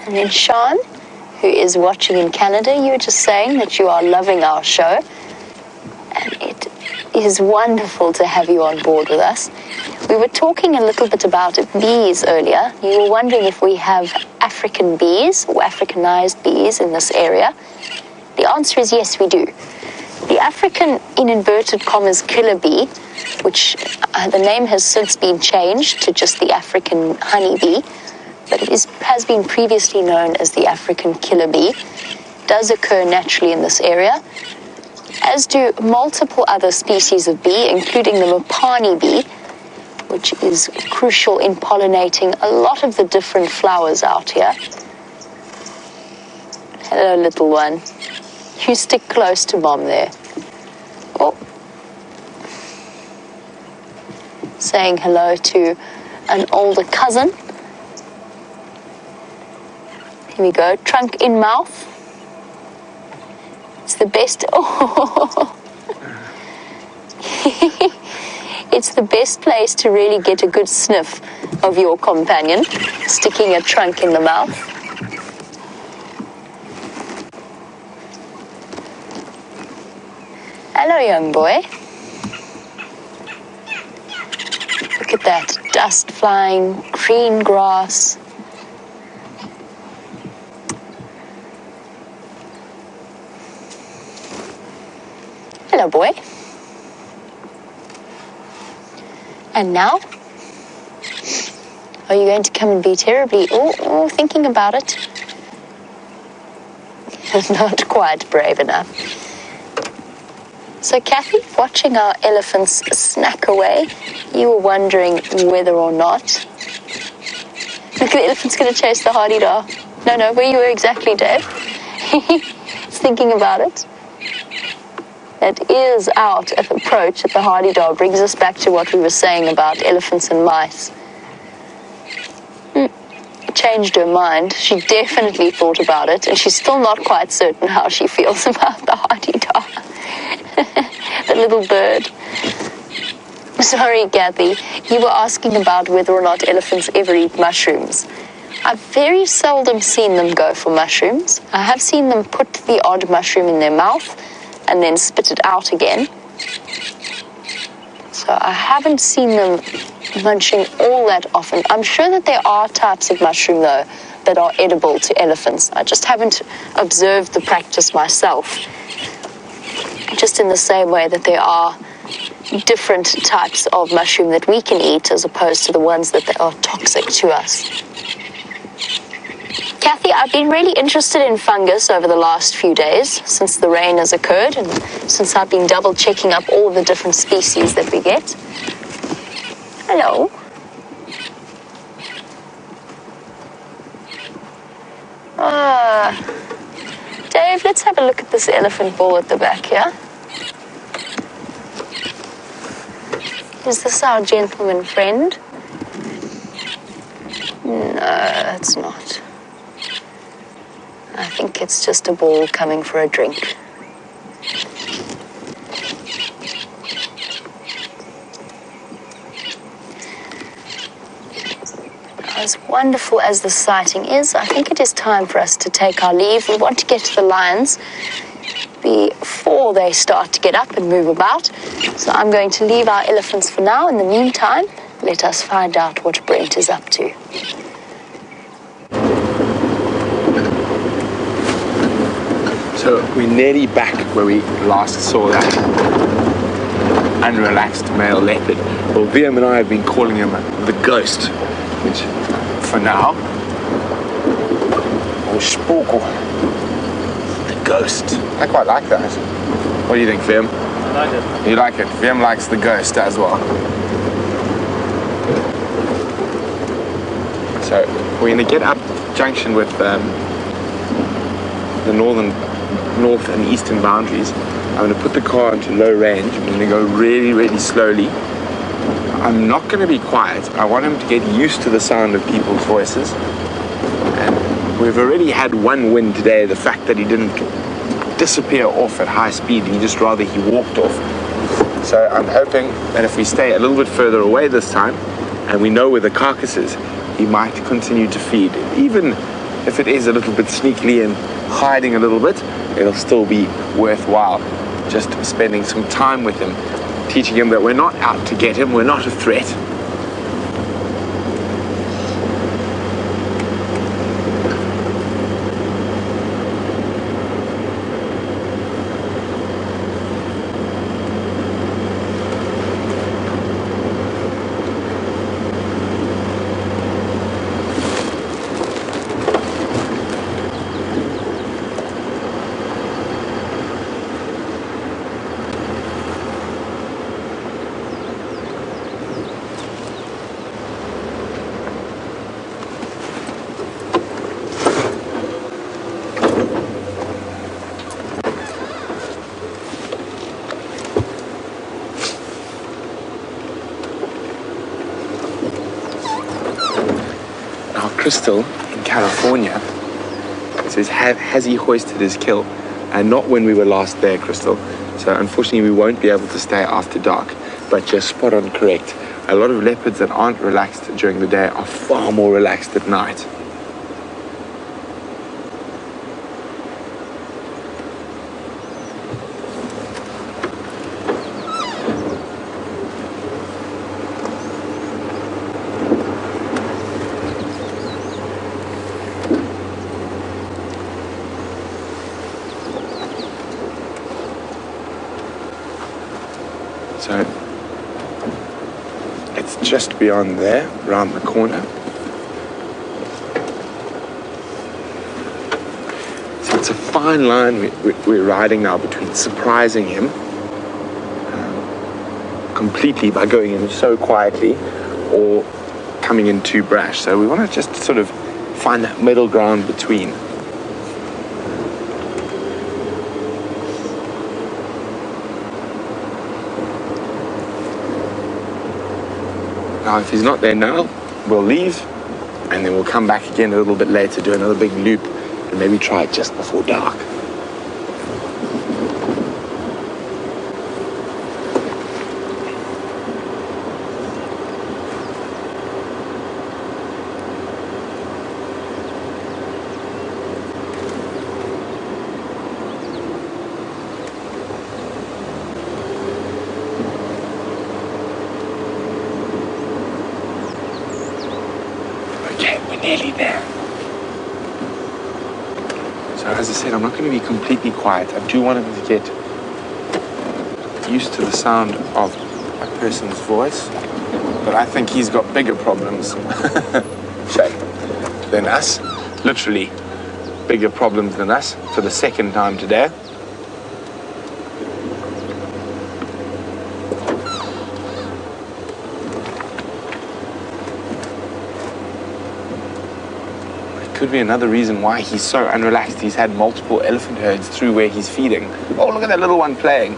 And then Sean, who is watching in Canada, you were just saying that you are loving our show. And it is wonderful to have you on board with us. We were talking a little bit about bees earlier. You were wondering if we have African bees or Africanized bees in this area. The answer is yes, we do. The African, in inverted commas, killer bee, which the name has since been changed to just the African honeybee, but it has been previously known as the African killer bee, does occur naturally in this area, as do multiple other species of bee, including the Mopani bee, which is crucial in pollinating a lot of the different flowers out here. Hello, little one. You stick close to Mom there. Oh. Saying hello to an older cousin. Here we go, trunk in mouth. It's the best. Oh. It's the best place to really get a good sniff of your companion, sticking a trunk in the mouth. Hello, young boy. Look at that, dust flying, green grass. Hello, boy. And now? Are you going to come and be terribly, thinking about it? Not quite brave enough. So, Kathy, watching our elephants snack away, you were wondering whether or not... Look, the elephant's going to chase the hardy-dar. No, where you were exactly, Dave. He's thinking about it. That ears out approach at the hardy-dar brings us back to what we were saying about elephants and mice. Changed her mind. She definitely thought about it, and she's still not quite certain how she feels about the hardy-dar. The little bird. Sorry, Kathy. You were asking about whether or not elephants ever eat mushrooms. I've very seldom seen them go for mushrooms. I have seen them put the odd mushroom in their mouth and then spit it out again. So I haven't seen them munching all that often. I'm sure that there are types of mushroom, though, that are edible to elephants. I just haven't observed the practice myself. Just in the same way that there are different types of mushroom that we can eat as opposed to the ones that are toxic to us. Kathy, I've been really interested in fungus over the last few days since the rain has occurred and since I've been double checking up all of the different species that we get. Hello. Dave, let's have a look at this elephant ball at the back here. Is this our gentleman friend? No, it's not. I think it's just a ball coming for a drink. As wonderful as the sighting is, I think it is time for us to take our leave. We want to get to the lions before they start to get up and move about. So I'm going to leave our elephants for now. In the meantime, let us find out what Brent is up to. So we're nearly back where we last saw that unrelaxed male leopard. Well, Liam and I have been calling him the ghost, which for now, or Sporkle, the ghost. I quite like that. What do you think, Liam? I like it. You like it? Liam likes the ghost as well. So we're going to get up junction with the north and eastern boundaries. I'm going to put the car into low range. I'm going to go really, really slowly. I'm not going to be quiet. I want him to get used to the sound of people's voices. And we've already had one win today, the fact that he didn't disappear off at high speed. He walked off. So I'm hoping that if we stay a little bit further away this time, and we know where the carcass is, he might continue to feed. Even if it is a little bit sneakily and hiding a little bit, it'll still be worthwhile just spending some time with him, teaching him that we're not out to get him, we're not a threat. Crystal in California says, has he hoisted his kill? And not when we were last there, Crystal. So unfortunately we won't be able to stay after dark, but you're spot on correct. A lot of leopards that aren't relaxed during the day are far more relaxed at night. So it's just beyond there, around the corner. So it's a fine line we're riding now between surprising him completely by going in so quietly or coming in too brash. So we want to just sort of find that middle ground between. Now, if he's not there now, we'll leave, and then we'll come back again a little bit later, do another big loop, and maybe try it just before dark. Nearly there. So as I said, I'm not going to be completely quiet. I do want him to get used to the sound of a person's voice, but I think he's got bigger problems than us. Literally bigger problems than us for the second time today. Could be another reason why he's so unrelaxed. He's had multiple elephant herds through where he's feeding. Oh, look at that little one playing.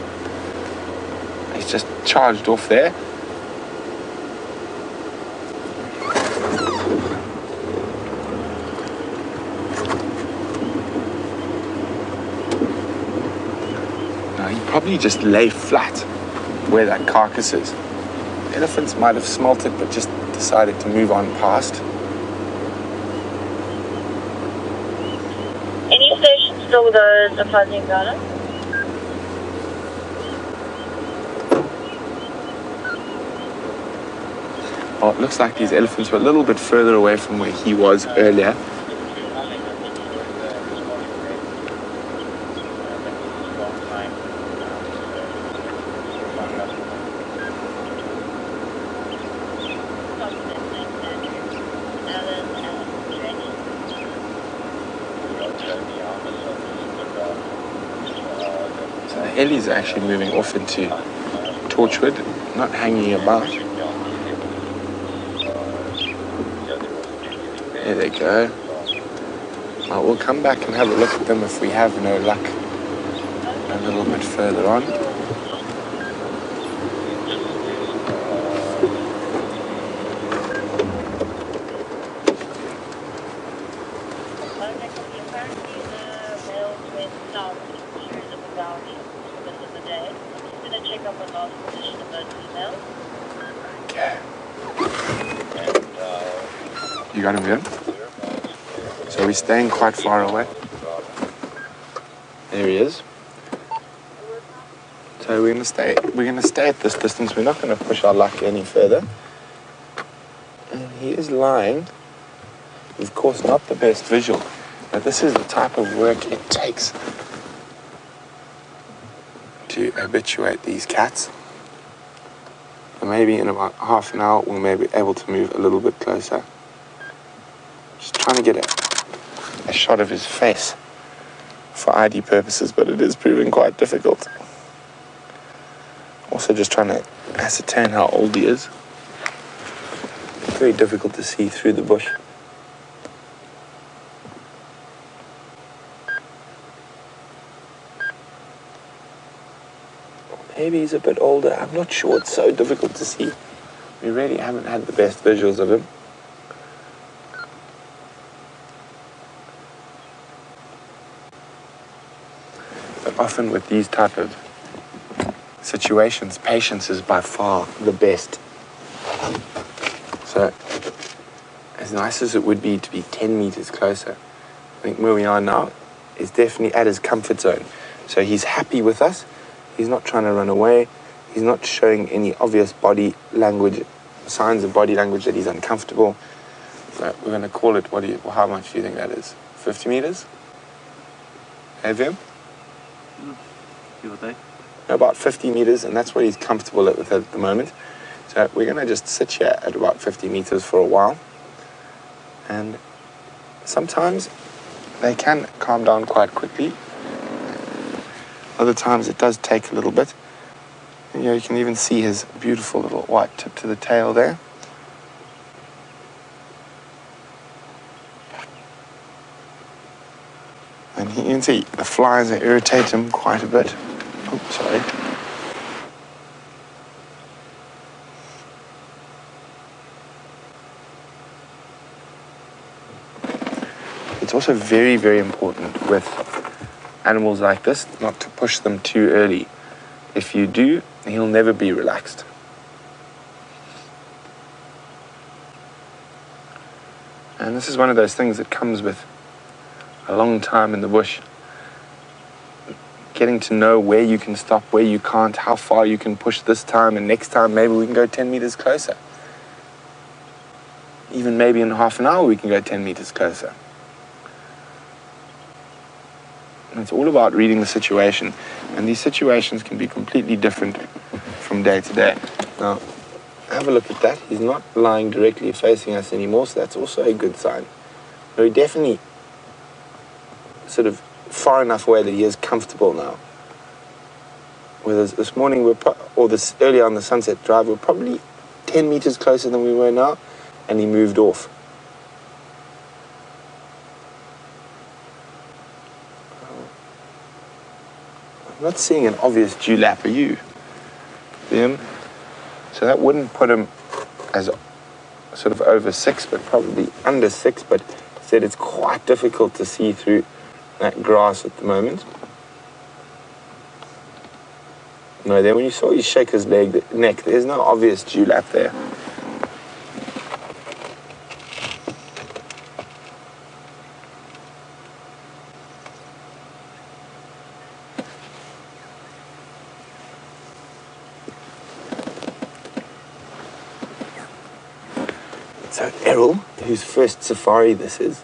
He's just charged off there. Now, he probably just lay flat where that carcass is. Elephants might have smelt it, but just decided to move on past. Still with the planting garden? Oh, it looks like these elephants were a little bit further away from where he was earlier. Ellie's actually moving off into Torchwood, not hanging about. There they go. Well, we'll come back and have a look at them if we have no luck a little bit further on. You got him good? So we're staying quite far away. There he is. So we're gonna stay at this distance. We're not gonna push our luck any further. And he is lying. Of course, not the best visual, but this is the type of work it takes to habituate these cats. And maybe in about half an hour we'll maybe be able to move a little bit closer. Just trying to get a shot of his face for ID purposes, but it is proving quite difficult. Also just trying to ascertain how old he is. Very difficult to see through the bush. Maybe he's a bit older. I'm not sure. It's so difficult to see. We really haven't had the best visuals of him. But often with these type of situations, patience is by far the best. So, as nice as it would be to be 10 meters closer, I think where we are now is definitely at his comfort zone. So he's happy with us. He's not trying to run away. He's not showing any obvious body language, signs of body language that he's uncomfortable. So we're going to call it, how much do you think that is? 50 meters? Have him? Give or take. About 50 meters, and that's what he's comfortable with at the moment. So we're going to just sit here at about 50 meters for a while. And sometimes they can calm down quite quickly. Other times it does take a little bit. And, you can even see his beautiful little white tip to the tail there. And you can see the flies that irritate him quite a bit. Oh, sorry. It's also very, very important with animals like this not to push them too early. If you do, he'll never be relaxed. And this is one of those things that comes with a long time in the bush. Getting to know where you can stop, where you can't, how far you can push this time, and next time maybe we can go 10 meters closer. Even maybe in half an hour we can go 10 meters closer. And it's all about reading the situation, and these situations can be completely different from day to day. Now, have a look at that. He's not lying directly facing us anymore, so that's also a good sign. We're definitely sort of far enough away that he is comfortable now. Whereas this morning, this earlier on the sunset drive, we're probably 10 meters closer than we were now, and he moved off. I'm not seeing an obvious dewlap, are you? Liam? So that wouldn't put him as sort of over 6, but probably under 6, but said it's quite difficult to see through that grass at the moment. No, there when you saw you shake his neck, there's no obvious dewlap there. So Errol, whose first safari this is,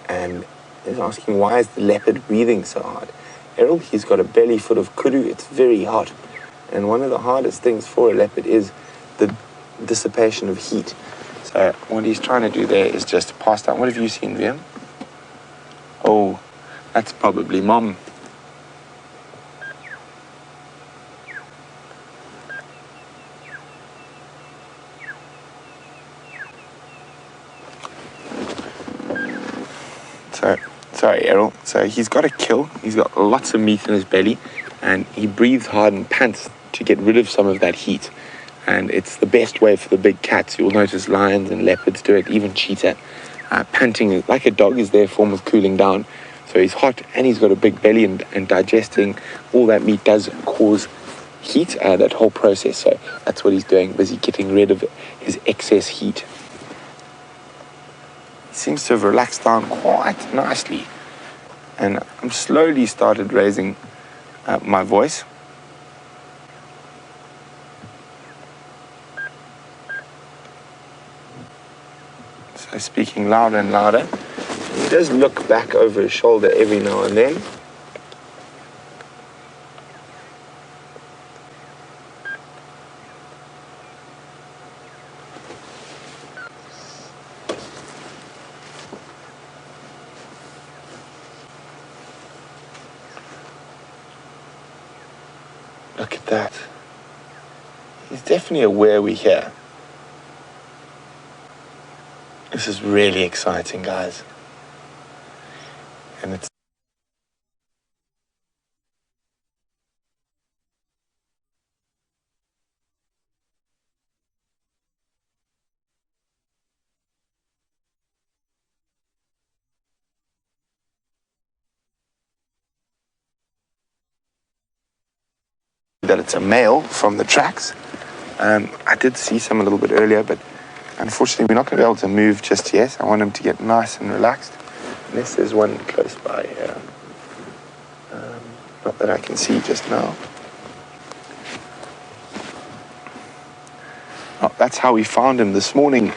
and is asking why is the leopard breathing so hard. Errol, he's got a belly full of kudu. It's very hot, and one of the hardest things for a leopard is the dissipation of heat. So what he's trying to do there is just pass down. What have you seen, Liam? Oh, that's probably Mom. Sorry, Errol. So he's got a kill. He's got lots of meat in his belly, and he breathes hard and pants to get rid of some of that heat. And it's the best way for the big cats. You'll notice lions and leopards do it, even cheetah. Panting like a dog is their form of cooling down. So he's hot, and he's got a big belly, and digesting all that meat does cause heat, that whole process. So that's what he's doing, busy getting rid of his excess heat. He's seems to have relaxed down quite nicely. And I'm slowly started raising my voice. So speaking louder and louder. He does look back over his shoulder every now and then. Look at that. He's definitely aware we're here. This is really exciting, guys. And it's that it's a male from the tracks. I did see some a little bit earlier, but unfortunately we're not going to be able to move just yet. I want him to get nice and relaxed. Unless there's one close by here. Not that I can see just now. Oh, that's how we found him this morning,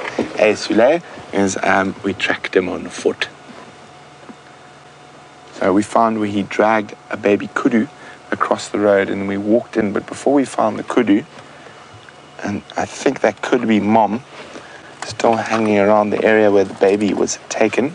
Sule, is we tracked him on foot. So we found where he dragged a baby kudu across the road, and we walked in, but before we found the kudu, and I think that could be mom, still hanging around the area where the baby was taken.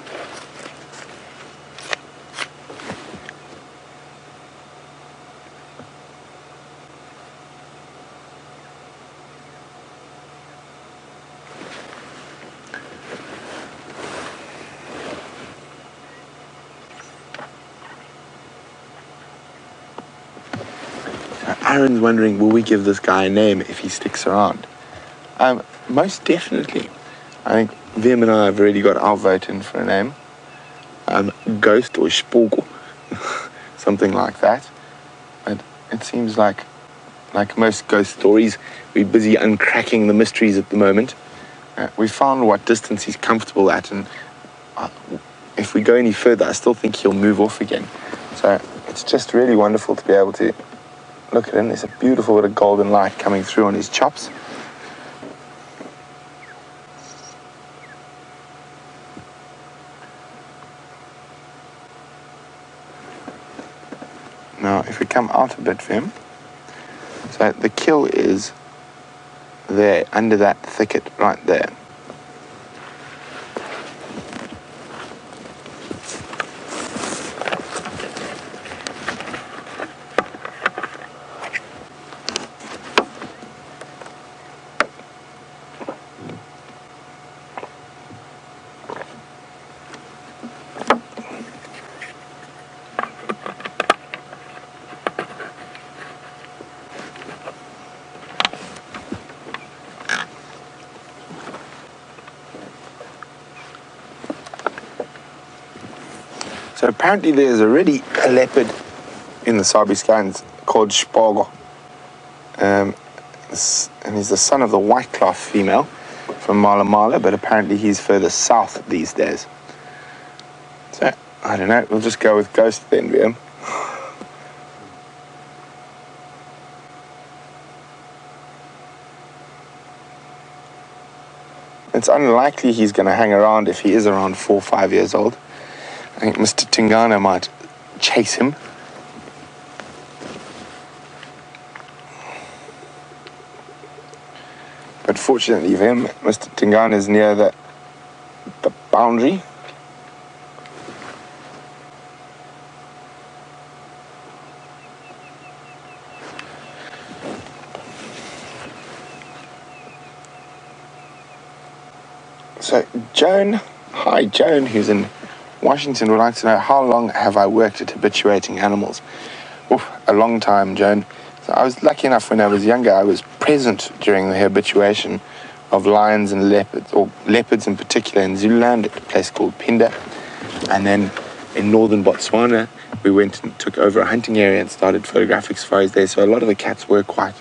Aaron's wondering, will we give this guy a name if he sticks around? Most definitely. I think Vim and I have already got our vote in for a name. Ghost or Spook, something like that. But it seems like most ghost stories, we're busy uncracking the mysteries at the moment. We found what distance he's comfortable at, and if we go any further, I still think he'll move off again. So it's just really wonderful to be able to look at him. There's a beautiful bit of golden light coming through on his chops. Now, if we come out a bit for him, so the kill is there, under that thicket right there. So apparently there's already a leopard in the Sabi Scans called Spago. And he's the son of the white cloth female from Mala Mala, but apparently he's further south these days. So, I don't know, we'll just go with Ghost then, Liam. It's unlikely he's going to hang around if he is around 4 or 5 years old. I think Mr. Tingana might chase him. But fortunately for him, Mr. Tingana is near the boundary. So Joan, hi Joan, who's in Washington, would like to know, how long have I worked at habituating animals? Oof, a long time, Joan. So I was lucky enough when I was younger, I was present during the habituation of lions and leopards, or leopards in particular, in Zululand at a place called Pinda. And then in northern Botswana, we went and took over a hunting area and started photographic safaris there. So a lot of the cats were quite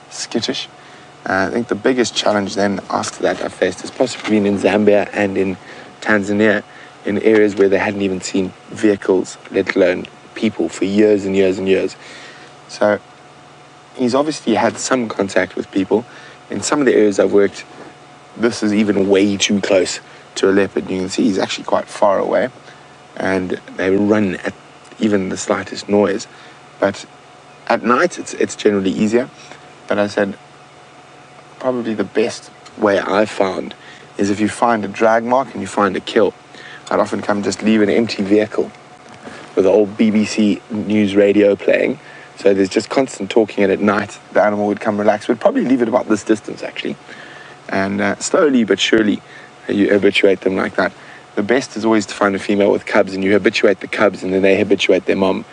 skittish. I think the biggest challenge then after that I faced has possibly been in Zambia and in Tanzania in areas where they hadn't even seen vehicles, let alone people, for years and years and years. So he's obviously had some contact with people. In some of the areas I've worked, this is even way too close to a leopard. You can see he's actually quite far away, and they run at even the slightest noise. But at night, it's generally easier. But I said, probably the best way I've found is if you find a drag mark and you find a kill. I'd often come just leave an empty vehicle with an old BBC news radio playing. So there's just constant talking, and at night the animal would come relax. We'd probably leave it about this distance, actually. And slowly but surely you habituate them like that. The best is always to find a female with cubs, and you habituate the cubs, and then they habituate their mom.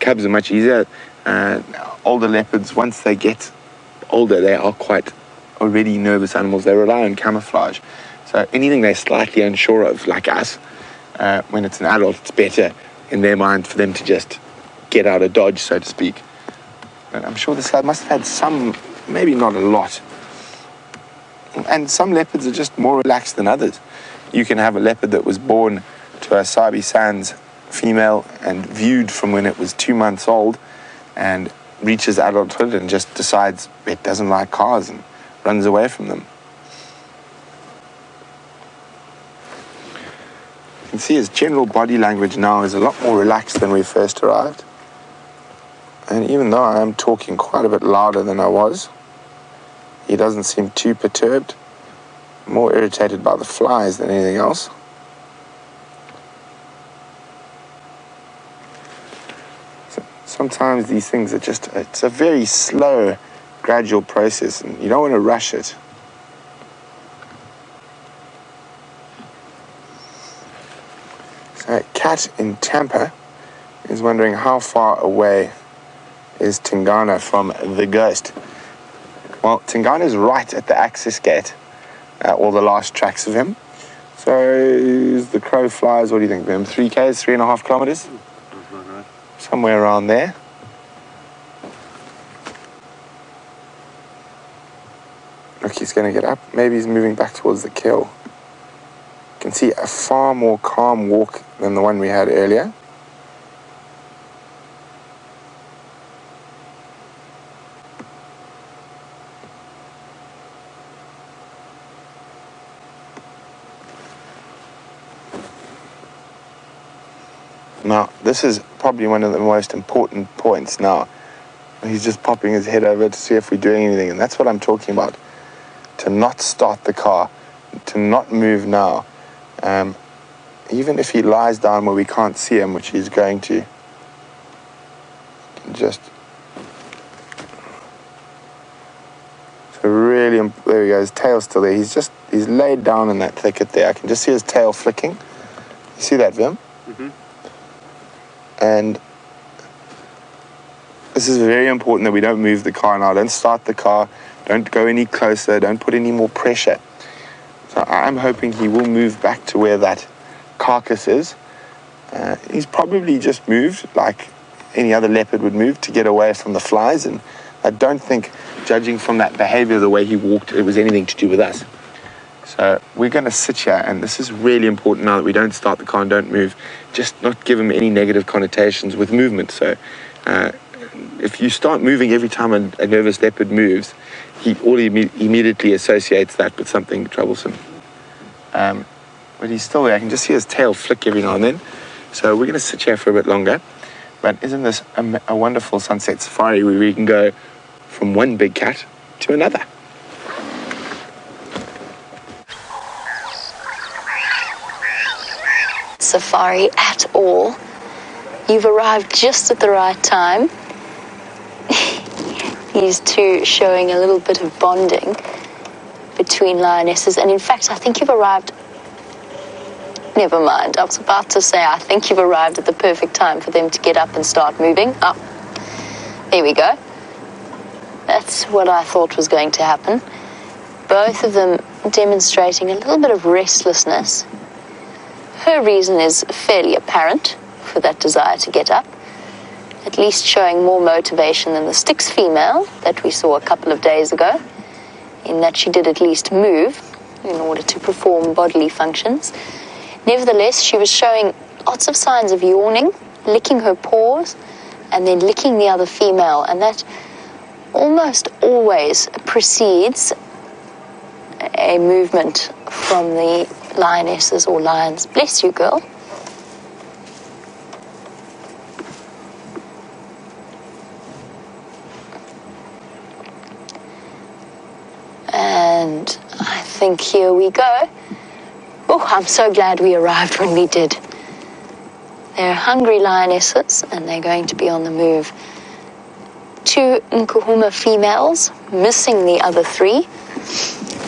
Cubs are much easier. Older leopards, once they get older, they are quite already nervous animals. They rely on camouflage. So anything they're slightly unsure of, like us, when it's an adult, it's better in their mind for them to just get out of dodge, so to speak. But I'm sure this guy must have had some, maybe not a lot. And some leopards are just more relaxed than others. You can have a leopard that was born to a Sabi Sands female and viewed from when it was 2 months old and reaches adulthood and just decides it doesn't like cars and runs away from them. You can see his general body language now is a lot more relaxed than we first arrived. And even though I am talking quite a bit louder than I was, he doesn't seem too perturbed, more irritated by the flies than anything else. So sometimes these things are just, it's a very slow, gradual process, and you don't want to rush it. So Kat in Tampa is wondering how far away is Tingana from the ghost. Well, Tingana is right at the access gate, or the last tracks of him. So as the crow flies, what do you think, Vim? 3 k's, 3.5 kilometers? Right. Somewhere around there. Look, he's going to get up. Maybe he's moving back towards the kill. You can see a far more calm walk than the one we had earlier. Now, this is probably one of the most important points now. He's just popping his head over to see if we're doing anything, and that's what I'm talking about. To not start the car, to not move now. Even if he lies down where we can't see him, which he's going to, just... So really, there we go, his tail's still there. He's laid down in that thicket there. I can just see his tail flicking. You see that, Vim? Mm-hmm. And this is very important that we don't move the car now. Don't start the car. Don't go any closer. Don't put any more pressure. So I'm hoping he will move back to where that carcass is. He's probably just moved like any other leopard would move to get away from the flies. And I don't think, judging from that behavior, the way he walked, it was anything to do with us. So we're going to sit here, and this is really important now that we don't start the car and don't move. Just not give him any negative connotations with movement. So if you start moving every time a nervous leopard moves, he immediately associates that with something troublesome. But he's still there. I can just see his tail flick every now and then. So we're going to sit here for a bit longer. But isn't this a wonderful sunset safari where we can go from one big cat to another? Safari at all. You've arrived just at the right time. These two showing a little bit of bonding between lionesses, and in fact I think you've arrived, never mind, I was about to say I think you've arrived at the perfect time for them to get up and start moving. There we go. That's what I thought was going to happen. Both of them demonstrating a little bit of restlessness. Her reason is fairly apparent for that desire to get up, at least showing more motivation than the Styx female that we saw a couple of days ago, in that she did at least move in order to perform bodily functions. Nevertheless, she was showing lots of signs of yawning, licking her paws, and then licking the other female, and that almost always precedes a movement from the lionesses or lions. Bless you, girl. And I think here we go. Oh, I'm so glad we arrived when we did. They're hungry lionesses, and they're going to be on the move. 2 Nkuhuma females, missing the other 3,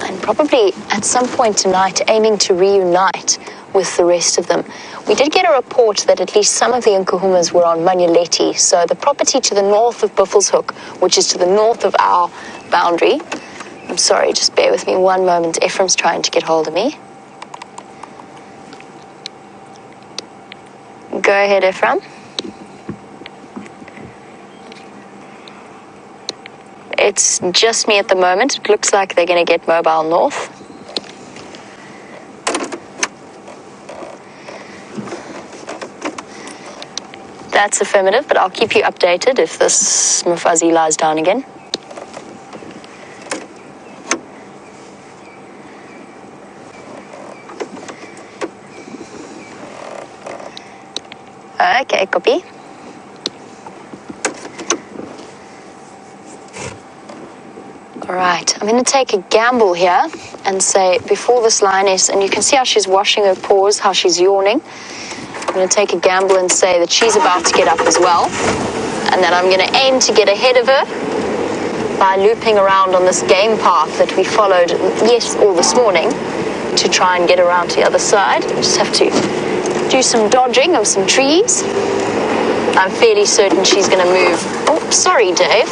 and probably at some point tonight aiming to reunite with the rest of them. We did get a report that at least some of the Nkuhumas were on Manyeleti, so the property to the north of Buffelshoek, which is to the north of our boundary. I'm sorry, just bear with me one moment. Ephraim's trying to get hold of me. Go ahead, Ephraim. It's just me at the moment. It looks like they're going to get mobile north. That's affirmative, but I'll keep you updated if this Mufuzzy lies down again. Okay, copy. All right, I'm going to take a gamble here and say before this lioness, and you can see how she's washing her paws, how she's yawning. I'm going to take a gamble and say that she's about to get up as well, and that I'm going to aim to get ahead of her by looping around on this game path that we followed all this morning to try and get around to the other side. I just have to do some dodging of some trees. I'm fairly certain she's going to move. Oh, sorry, Dave.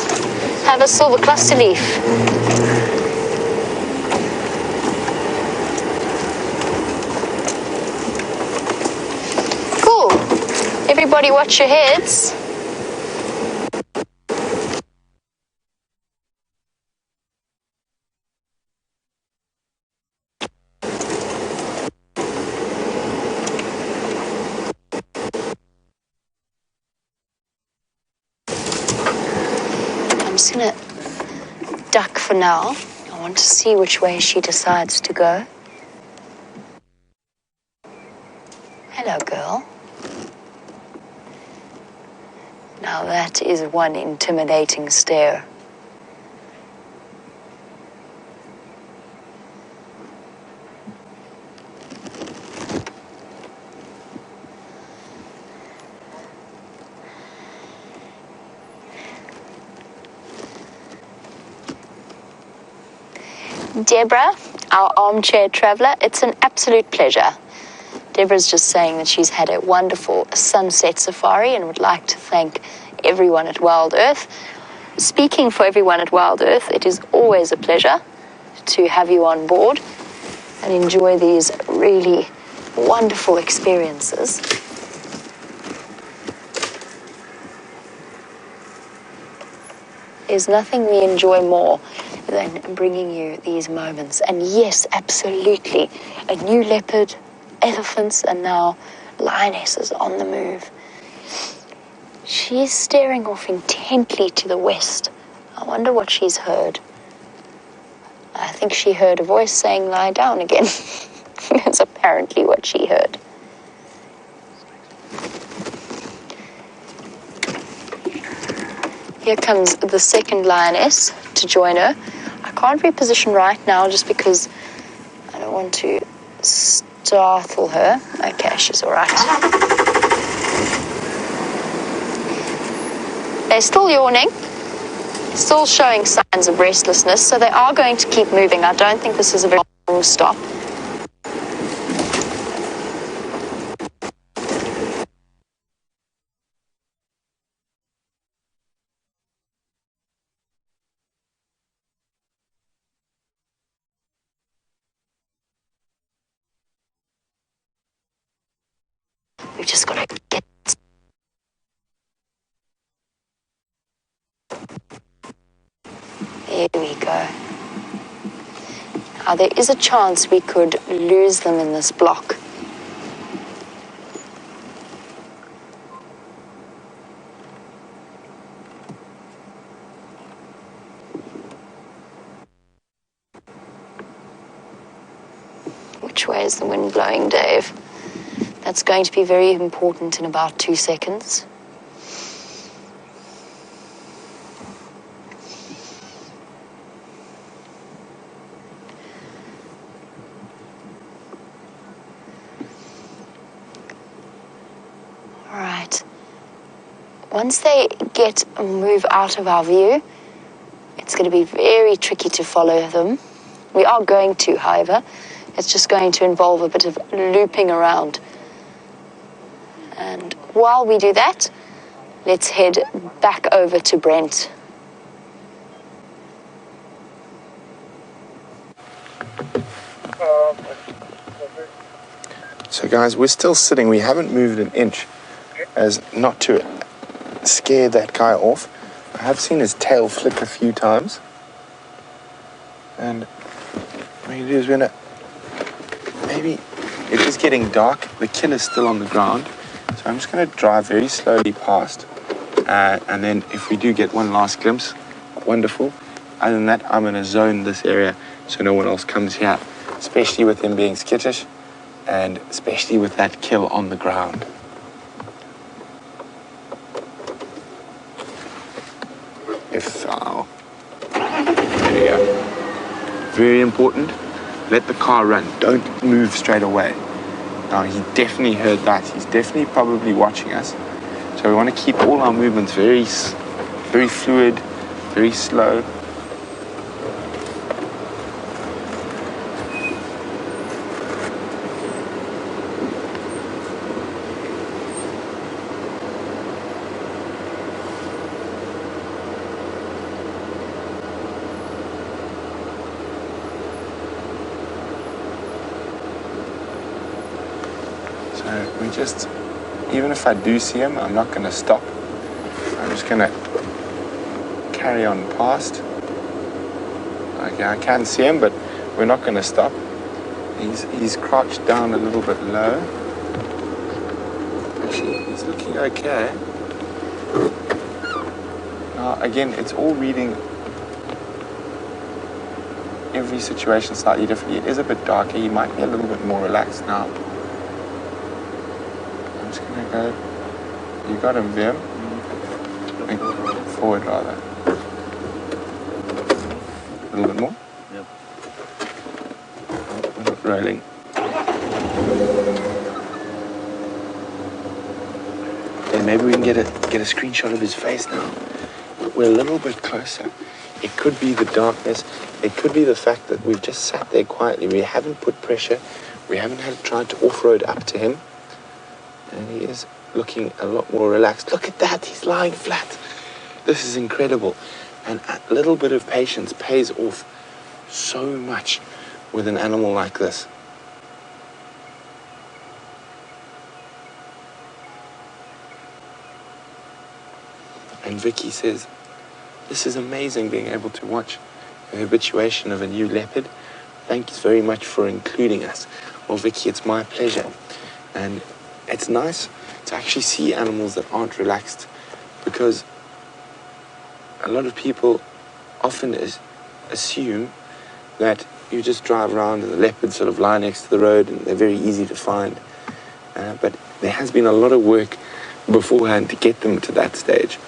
Have a silver cluster leaf. Cool. Everybody watch your heads. I'm just going to duck for now. I want to see which way she decides to go. Hello, girl. Now that is one intimidating stare. Deborah, our armchair traveler, it's an absolute pleasure. Deborah's just saying that she's had a wonderful sunset safari and would like to thank everyone at Wild Earth. Speaking for everyone at Wild Earth, it is always a pleasure to have you on board and enjoy these really wonderful experiences. There's nothing we enjoy more than bringing you these moments. And yes, absolutely, a new leopard, elephants, and now lionesses on the move. She's staring off intently to the west. I wonder what she's heard. I think she heard a voice saying, "Lie down again." That's apparently what she heard. Here comes the second lioness to join her. I can't reposition right now just because I don't want to startle her. Okay, she's all right. They're still yawning, still showing signs of restlessness, so they are going to keep moving. I don't think this is a very long stop. We've just got to get... There we go. Now, there is a chance we could lose them in this block. Which way is the wind blowing, Dave? That's going to be very important in about 2 seconds. All right. Once they move out of our view, it's going to be very tricky to follow them. We are going to, however. It's just going to involve a bit of looping around. And while we do that, let's head back over to Brent. So guys, we're still sitting. We haven't moved an inch, as not to scare that guy off. I have seen his tail flick a few times. And what we do is maybe it is getting dark. The kill is still on the ground. So I'm just going to drive very slowly past. And then if we do get one last glimpse, wonderful. Other than that, I'm going to zone this area so no one else comes here, especially with him being skittish and especially with that kill on the ground. If so. There you go. Very important. Let the car run. Don't move straight away. Now, he definitely heard that. He's definitely probably watching us. So we want to keep all our movements very fluid, very slow. Even if I do see him, I'm not going to stop. I'm just going to carry on past. Okay, I can see him, but we're not going to stop. He's crouched down a little bit low. Actually, he's looking okay. Now, again, it's all reading every situation slightly differently. It is a bit darker. He might be a little bit more relaxed now. Okay. You got him, Vim. Forward, rather. A little bit more? Yep. Rolling. Then maybe we can get a screenshot of his face now. We're a little bit closer. It could be the darkness. It could be the fact that we've just sat there quietly. We haven't put pressure. We haven't tried to off-road up to him. And he is looking a lot more relaxed. Look at that, he's lying flat. This is incredible. And a little bit of patience pays off so much with an animal like this. And Vicky says, this is amazing being able to watch the habituation of a new leopard. Thank you very much for including us. Well, Vicky, it's my pleasure. And it's nice to actually see animals that aren't relaxed, because a lot of people often assume that you just drive around and the leopards sort of lie next to the road and they're very easy to find. But there has been a lot of work beforehand to get them to that stage.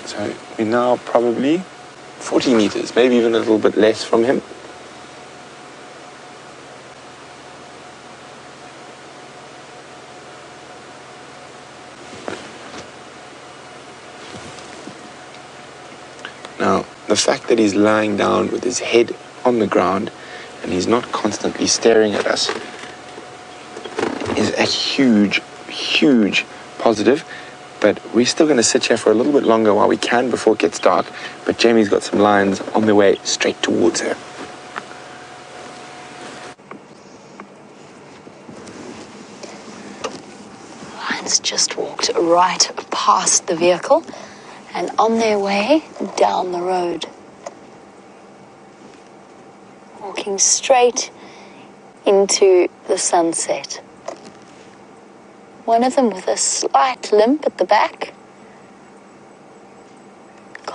So we're now probably 40 meters, maybe even a little bit less from him. Now, the fact that he's lying down with his head on the ground and he's not constantly staring at us is a huge, huge positive. But we're still going to sit here for a little bit longer while we can before it gets dark. But Jamie's got some lions on their way straight towards her. Lions just walked right past the vehicle and on their way down the road. Walking straight into the sunset. One of them with a slight limp at the back.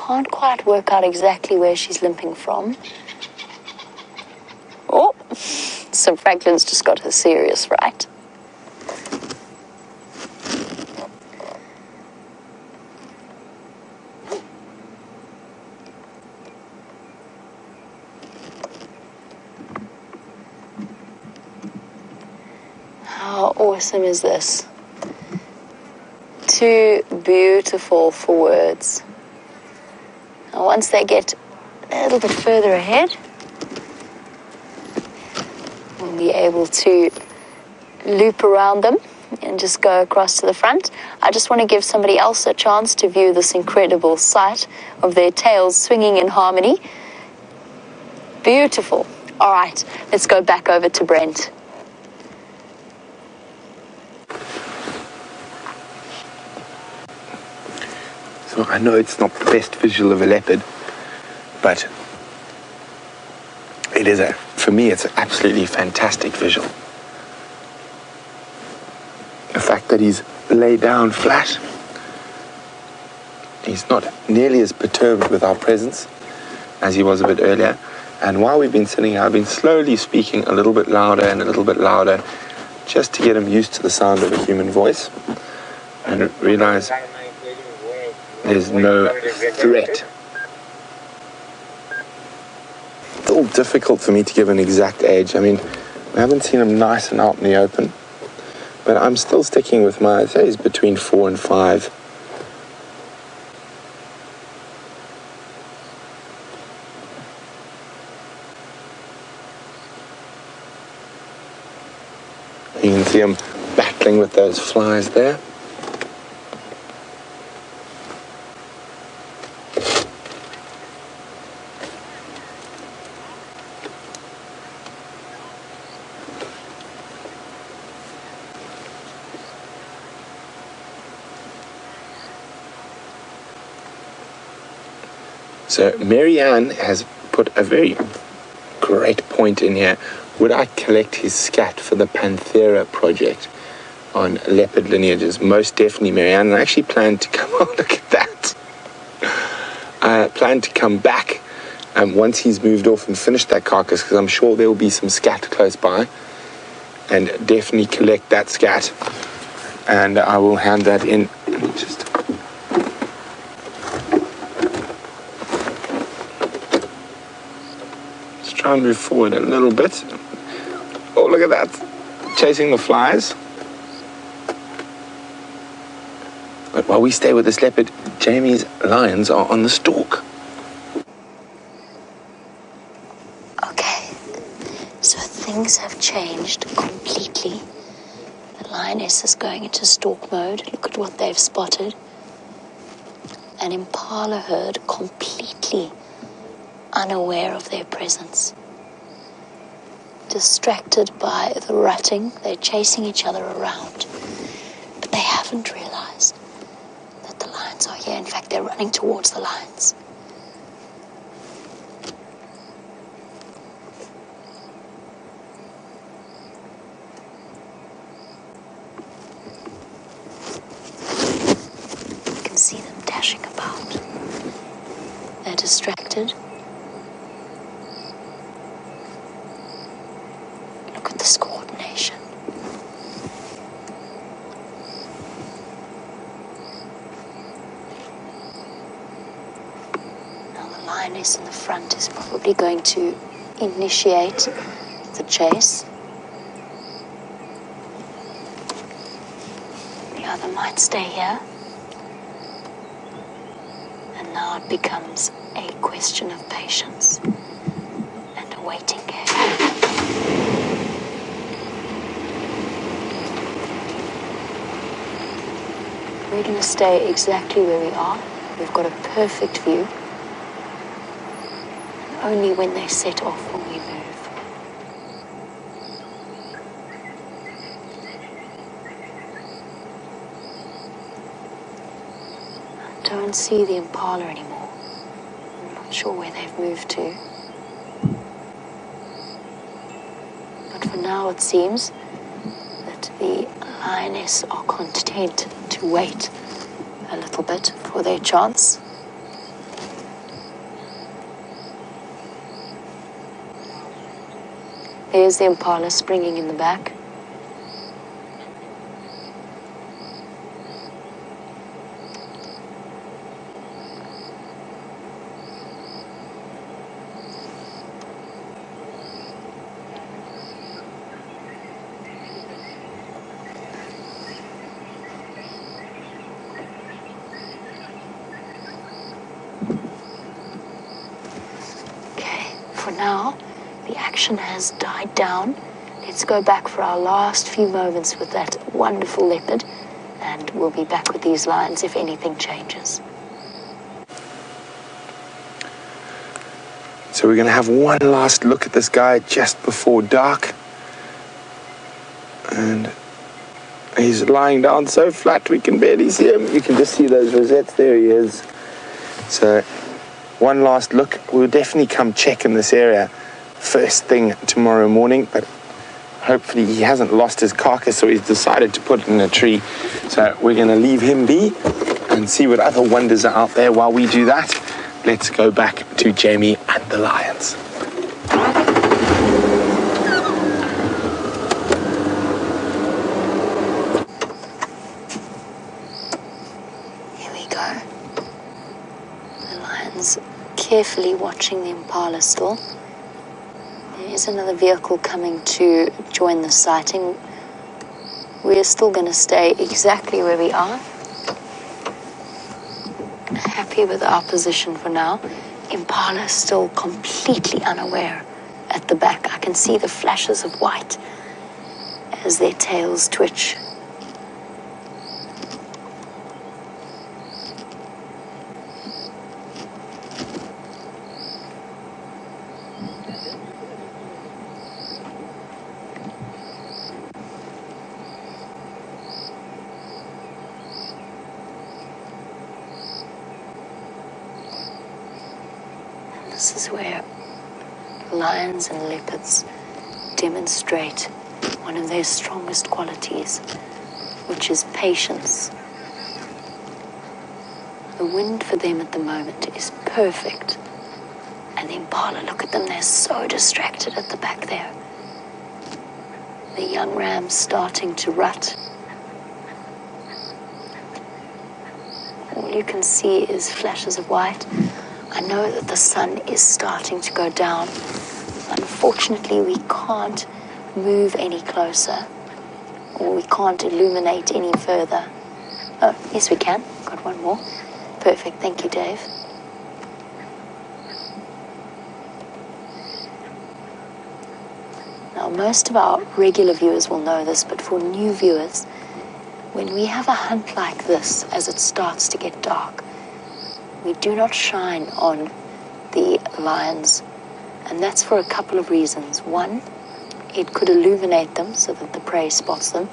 Can't quite work out exactly where she's limping from. Oh, so Franklin's just got her serious right. How awesome is this? Too beautiful for words. Now, once they get a little bit further ahead, we'll be able to loop around them and just go across to the front. I just want to give somebody else a chance to view this incredible sight of their tails swinging in harmony. Beautiful. All right, let's go back over to Brent. So I know it's not the best visual of a leopard, but it is for me, it's an absolutely fantastic visual. The fact that he's laid down flat, he's not nearly as perturbed with our presence as he was a bit earlier. And while we've been sitting here, I've been slowly speaking a little bit louder and a little bit louder, just to get him used to the sound of a human voice and realize there's no threat. It's all difficult for me to give an exact age. I mean, we haven't seen him nice and out in the open, but I'm still sticking with I'd say he's between 4 and 5. You can see him battling with those flies there. So Marianne has put a very great point in here. Would I collect his scat for the Panthera project on leopard lineages? Most definitely, Marianne. And I actually plan to come, oh, look at that. I plan to come back once he's moved off and finished that carcass, because I'm sure there will be some scat close by, and definitely collect that scat. And I will hand that in. Just try and move forward a little bit. Oh, look at that. Chasing the flies. But while we stay with this leopard, Jamie's lions are on the stalk. Okay, so things have changed completely. The lioness is going into stalk mode. Look at what they've spotted. An impala herd completely unaware of their presence. Distracted by the rutting, they're chasing each other around. But they haven't realized that the lions are here. In fact, they're running towards the lions. You can see them dashing about. They're distracted. This coordination. Now the lioness in the front is probably going to initiate the chase. The other might stay here. And now it becomes a question of patience and a waiting game. We're going to stay exactly where we are. We've got a perfect view. And only when they set off will we move. I don't see the impala anymore. I'm not sure where they've moved to. But for now it seems that the lioness are content to wait a little bit for their chance. There's the impala springing in the back. For now, the action has died down. Let's go back for our last few moments with that wonderful leopard, and we'll be back with these lions if anything changes. So we're going to have one last look at this guy just before dark. And he's lying down so flat we can barely see him. You can just see those rosettes. There he is. So one last look. We'll definitely come check in this area first thing tomorrow morning, but hopefully he hasn't lost his carcass or he's decided to put it in a tree. So we're going to leave him be and see what other wonders are out there. While we do that, let's go back to Jamie and the lions. Here we go. The lions carefully watching the impala still. There is another vehicle coming to join the sighting. We're still going to stay exactly where we are. Happy with our position for now. Impala still completely unaware at the back. I can see the flashes of white as their tails twitch. This is where lions and leopards demonstrate one of their strongest qualities, which is patience. The wind for them at the moment is perfect. And the impala, look at them, they're so distracted at the back there. The young ram's starting to rut. All you can see is flashes of white. I know that the sun is starting to go down. Unfortunately, we can't move any closer, or we can't illuminate any further. Oh, yes we can. Got one more. Perfect, thank you, Dave. Now, most of our regular viewers will know this, but for new viewers, when we have a hunt like this, as it starts to get dark, we do not shine on the lions, and that's for a couple of reasons. One, it could illuminate them so that the prey spots them.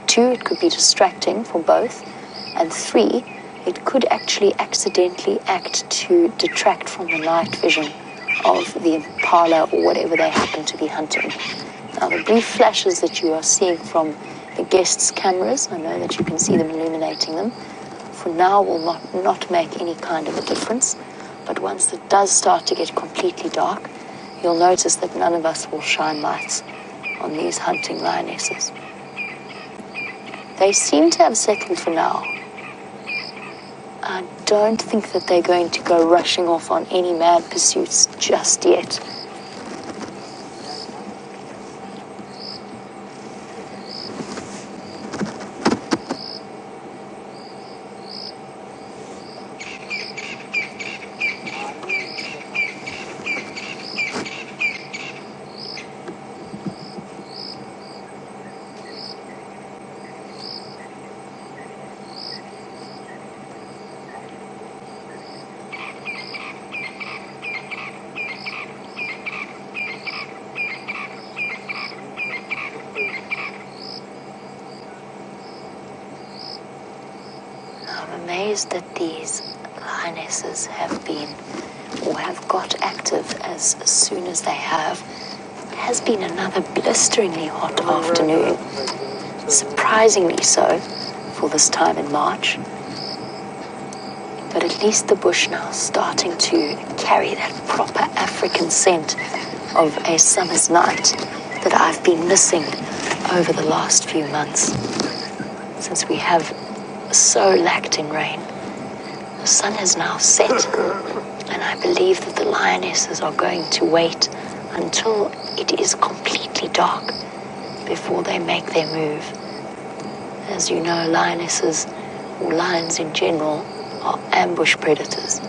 Two, it could be distracting for both. And three, it could actually accidentally act to detract from the night vision of the impala or whatever they happen to be hunting. Now, the brief flashes that you are seeing from the guests' cameras, I know that you can see them illuminating them, for now will not make any kind of a difference. But once it does start to get completely dark, you'll notice that none of us will shine lights on these hunting lionesses. They seem to have settled for now. I don't think that they're going to go rushing off on any mad pursuits just yet. I'm amazed that these lionesses have been or have got active as soon as they have. It has been another blisteringly hot afternoon, surprisingly so for this time in March. But at least the bush now starting to carry that proper African scent of a summer's night that I've been missing over the last few months, since we have so lacked in rain. The sun has now set, and I believe that the lionesses are going to wait until it is completely dark before they make their move. As you know, lionesses, or lions in general, are ambush predators.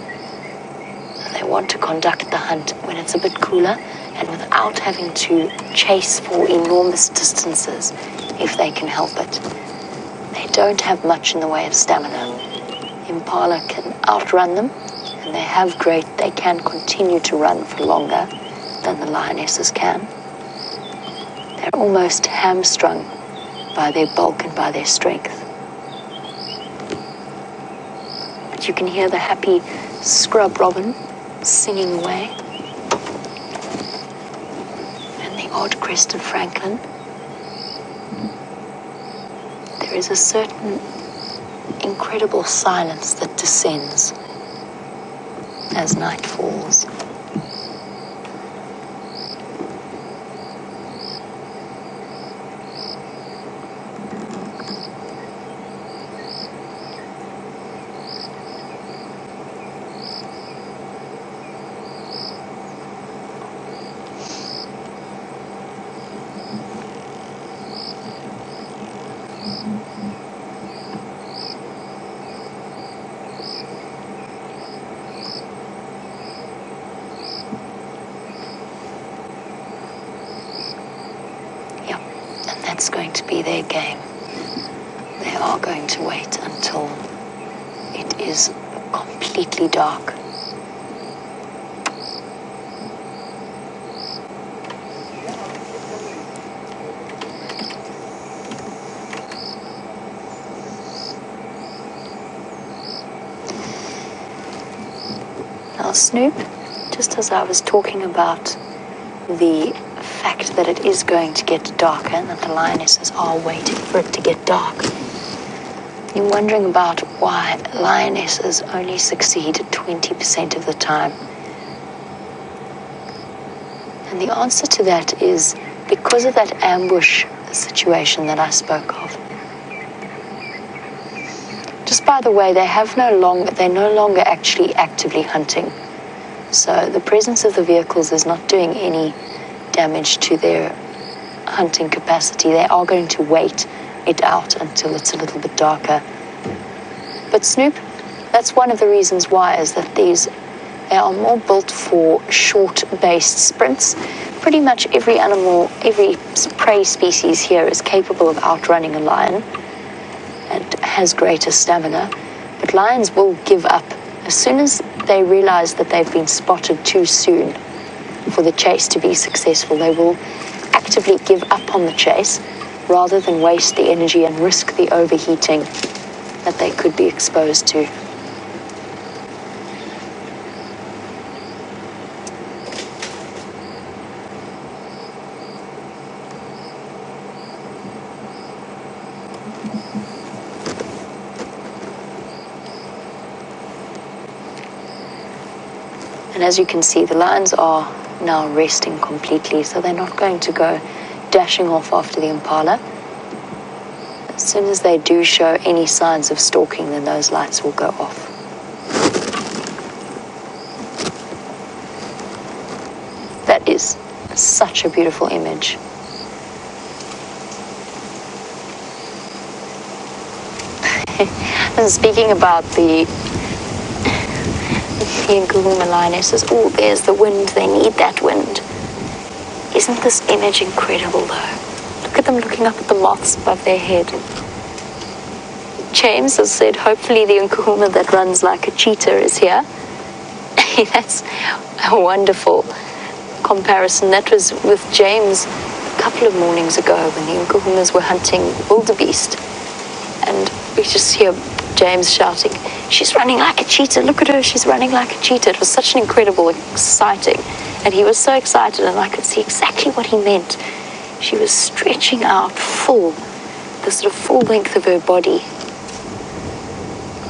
They want to conduct the hunt when it's a bit cooler and without having to chase for enormous distances if they can help it. They don't have much in the way of stamina. Impala can outrun them, and they can continue to run for longer than the lionesses can. They're almost hamstrung by their bulk and by their strength. But you can hear the happy scrub robin singing away, and the odd-crested francolin. There is a certain incredible silence that descends as night falls. That's going to be their game. They are going to wait until it is completely dark. Now, Snoop, just as I was talking about the fact that it is going to get darker and that the lionesses are waiting for it to get dark, you're wondering about why lionesses only succeed 20% of the time. And the answer to that is because of that ambush situation that I spoke of. Just by the way, they're no longer actually actively hunting. So the presence of the vehicles is not doing any damage to their hunting capacity. They are going to wait it out until it's a little bit darker. But Snoop, that's one of the reasons why, is that they are more built for short-based sprints. Pretty much every animal, every prey species here is capable of outrunning a lion and has greater stamina. But lions will give up. As soon as they realize that they've been spotted too soon for the chase to be successful, they will actively give up on the chase rather than waste the energy and risk the overheating that they could be exposed to. And as you can see, the lions are now resting completely, so they're not going to go dashing off after the impala. As soon as they do show any signs of stalking, then those lights will go off. That is such a beautiful image. And speaking about the Nkahuma lionesses, oh, there's the wind. They need that wind. Isn't this image incredible, though? Look at them looking up at the moths above their head. James has said, hopefully the Nkahuma that runs like a cheetah is here. That's a wonderful comparison. That was with James a couple of mornings ago when the Nkahumas were hunting wildebeest. And we just hear James shouting, "She's running like a cheetah, look at her, she's running like a cheetah." It was such an incredible, exciting, and he was so excited, and I could see exactly what he meant. She was stretching out the sort of full length of her body.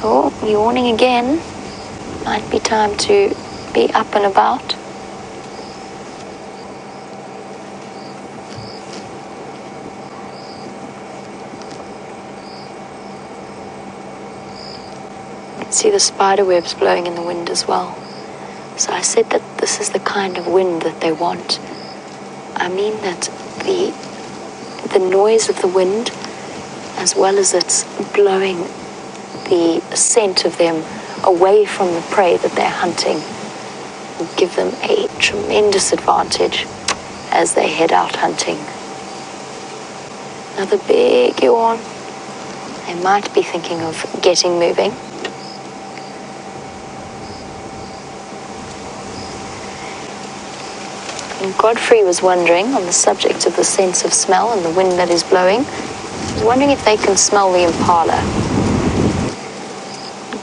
Oh, yawning again. Might be time to be up and about. See the spider webs blowing in the wind as well. So I said that this is the kind of wind that they want. I mean that the noise of the wind, as well as it's blowing the scent of them away from the prey that they're hunting, will give them a tremendous advantage as they head out hunting. Another big yawn. They might be thinking of getting moving. And Godfrey was wondering, on the subject of the sense of smell and the wind that is blowing, he was wondering if they can smell the impala.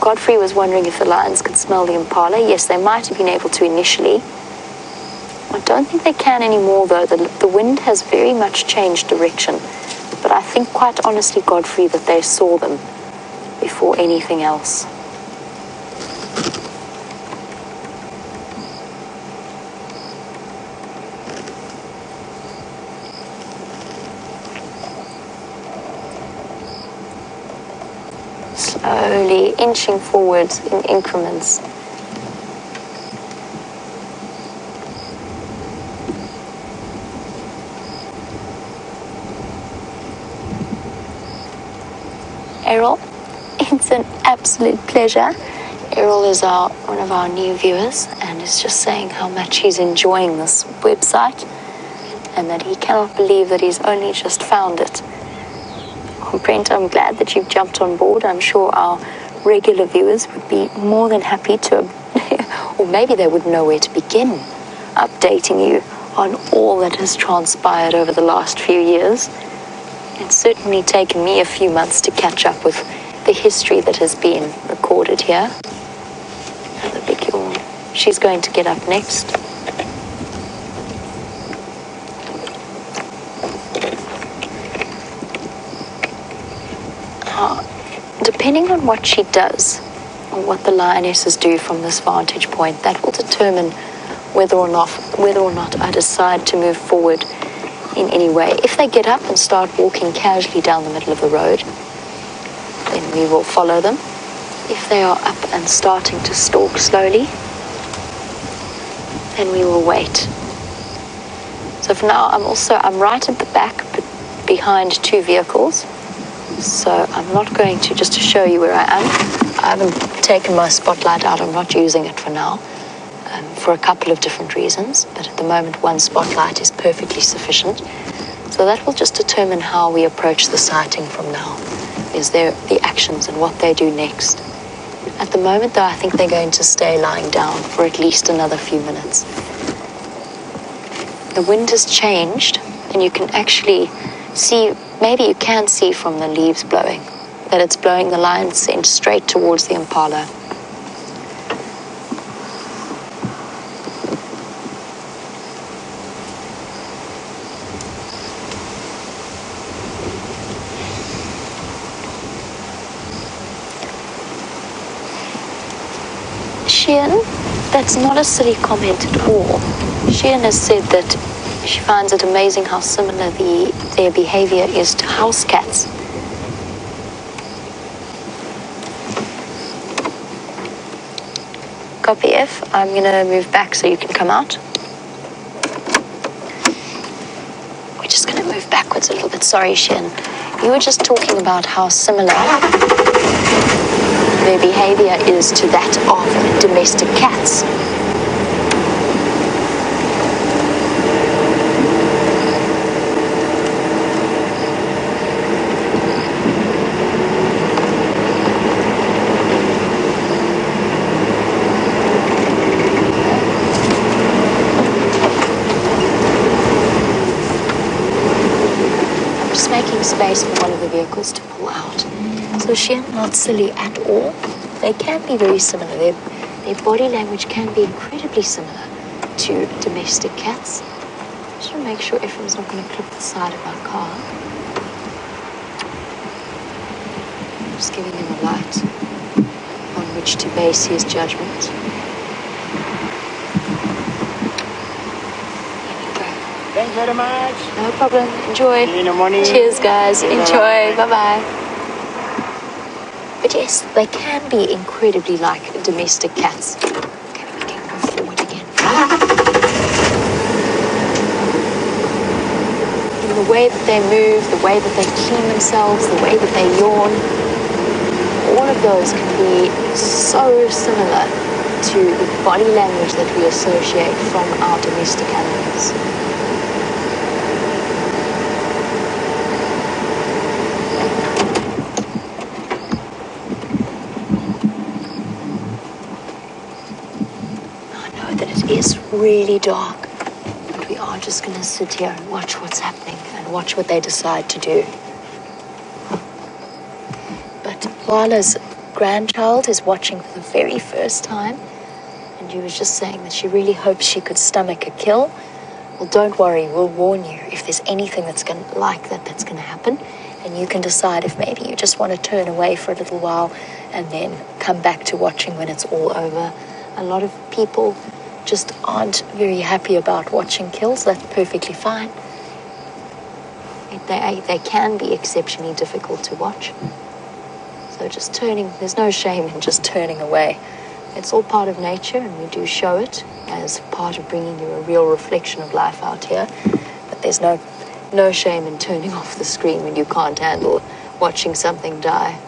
Godfrey was wondering if the lions could smell the impala. Yes, they might have been able to initially. I don't think they can anymore, though. The wind has very much changed direction. But I think, quite honestly, Godfrey, that they saw them before anything else. Slowly inching forward in increments. Errol, it's an absolute pleasure. Errol is one of our new viewers and is just saying how much he's enjoying this website and that he cannot believe that he's only just found it. Brent, I'm glad that you've jumped on board. I'm sure our regular viewers would be more than happy to, or maybe they wouldn't know where to begin, updating you on all that has transpired over the last few years. It's certainly taken me a few months to catch up with the history that has been recorded here. Another big yawn. She's going to get up next. Depending on what she does, or what the lionesses do from this vantage point, that will determine whether or not I decide to move forward in any way. If they get up and start walking casually down the middle of the road, then we will follow them. If they are up and starting to stalk slowly, then we will wait. So for now, I'm right at the back, but behind two vehicles. So I'm not going to, just to show you where I am, I haven't taken my spotlight out. I'm not using it for now, for a couple of different reasons. But at the moment, one spotlight is perfectly sufficient. So that will just determine how we approach the sighting from now. Is there the actions and what they do next. At the moment, though, I think they're going to stay lying down for at least another few minutes. The wind has changed, and you can actually see, maybe you can see from the leaves blowing, that it's blowing the lion's scent straight towards the impala. Sheehan, that's not a silly comment at all. Sheehan has said that she finds it amazing how similar their behavior is to house cats. Copy F. I'm going to move back so you can come out. We're just going to move backwards a little bit. Sorry, Sheehan. You were just talking about how similar their behavior is to that of domestic cats. Making space for one of the vehicles to pull out. So she's not silly at all. They can be very similar. Their body language can be incredibly similar to domestic cats. Just want to make sure Ephraim's not going to clip the side of my car. Just giving him a light on which to base his judgment. Thanks very much. No problem. Enjoy. See you in the morning. Cheers, guys. Enjoy. Bye-bye. But yes, they can be incredibly like domestic cats. Okay, we can go forward again. In the way that they move, the way that they clean themselves, the way that they yawn, all of those can be so similar to the body language that we associate from our domestic animals. I know that it is really dark, but we are just going to sit here and watch what's happening and watch what they decide to do. But Lala's grandchild is watching for the very first time, and she was just saying that she really hopes she could stomach a kill. Well, don't worry, we'll warn you if there's anything that's going to that's going to happen, and you can decide if maybe you just want to turn away for a little while and then come back to watching when it's all over. A lot of people just aren't very happy about watching kills. That's perfectly fine. They can be exceptionally difficult to watch. So just there's no shame in just turning away. It's all part of nature, and we do show it as part of bringing you a real reflection of life out here. But there's no shame in turning off the screen when you can't handle watching something die.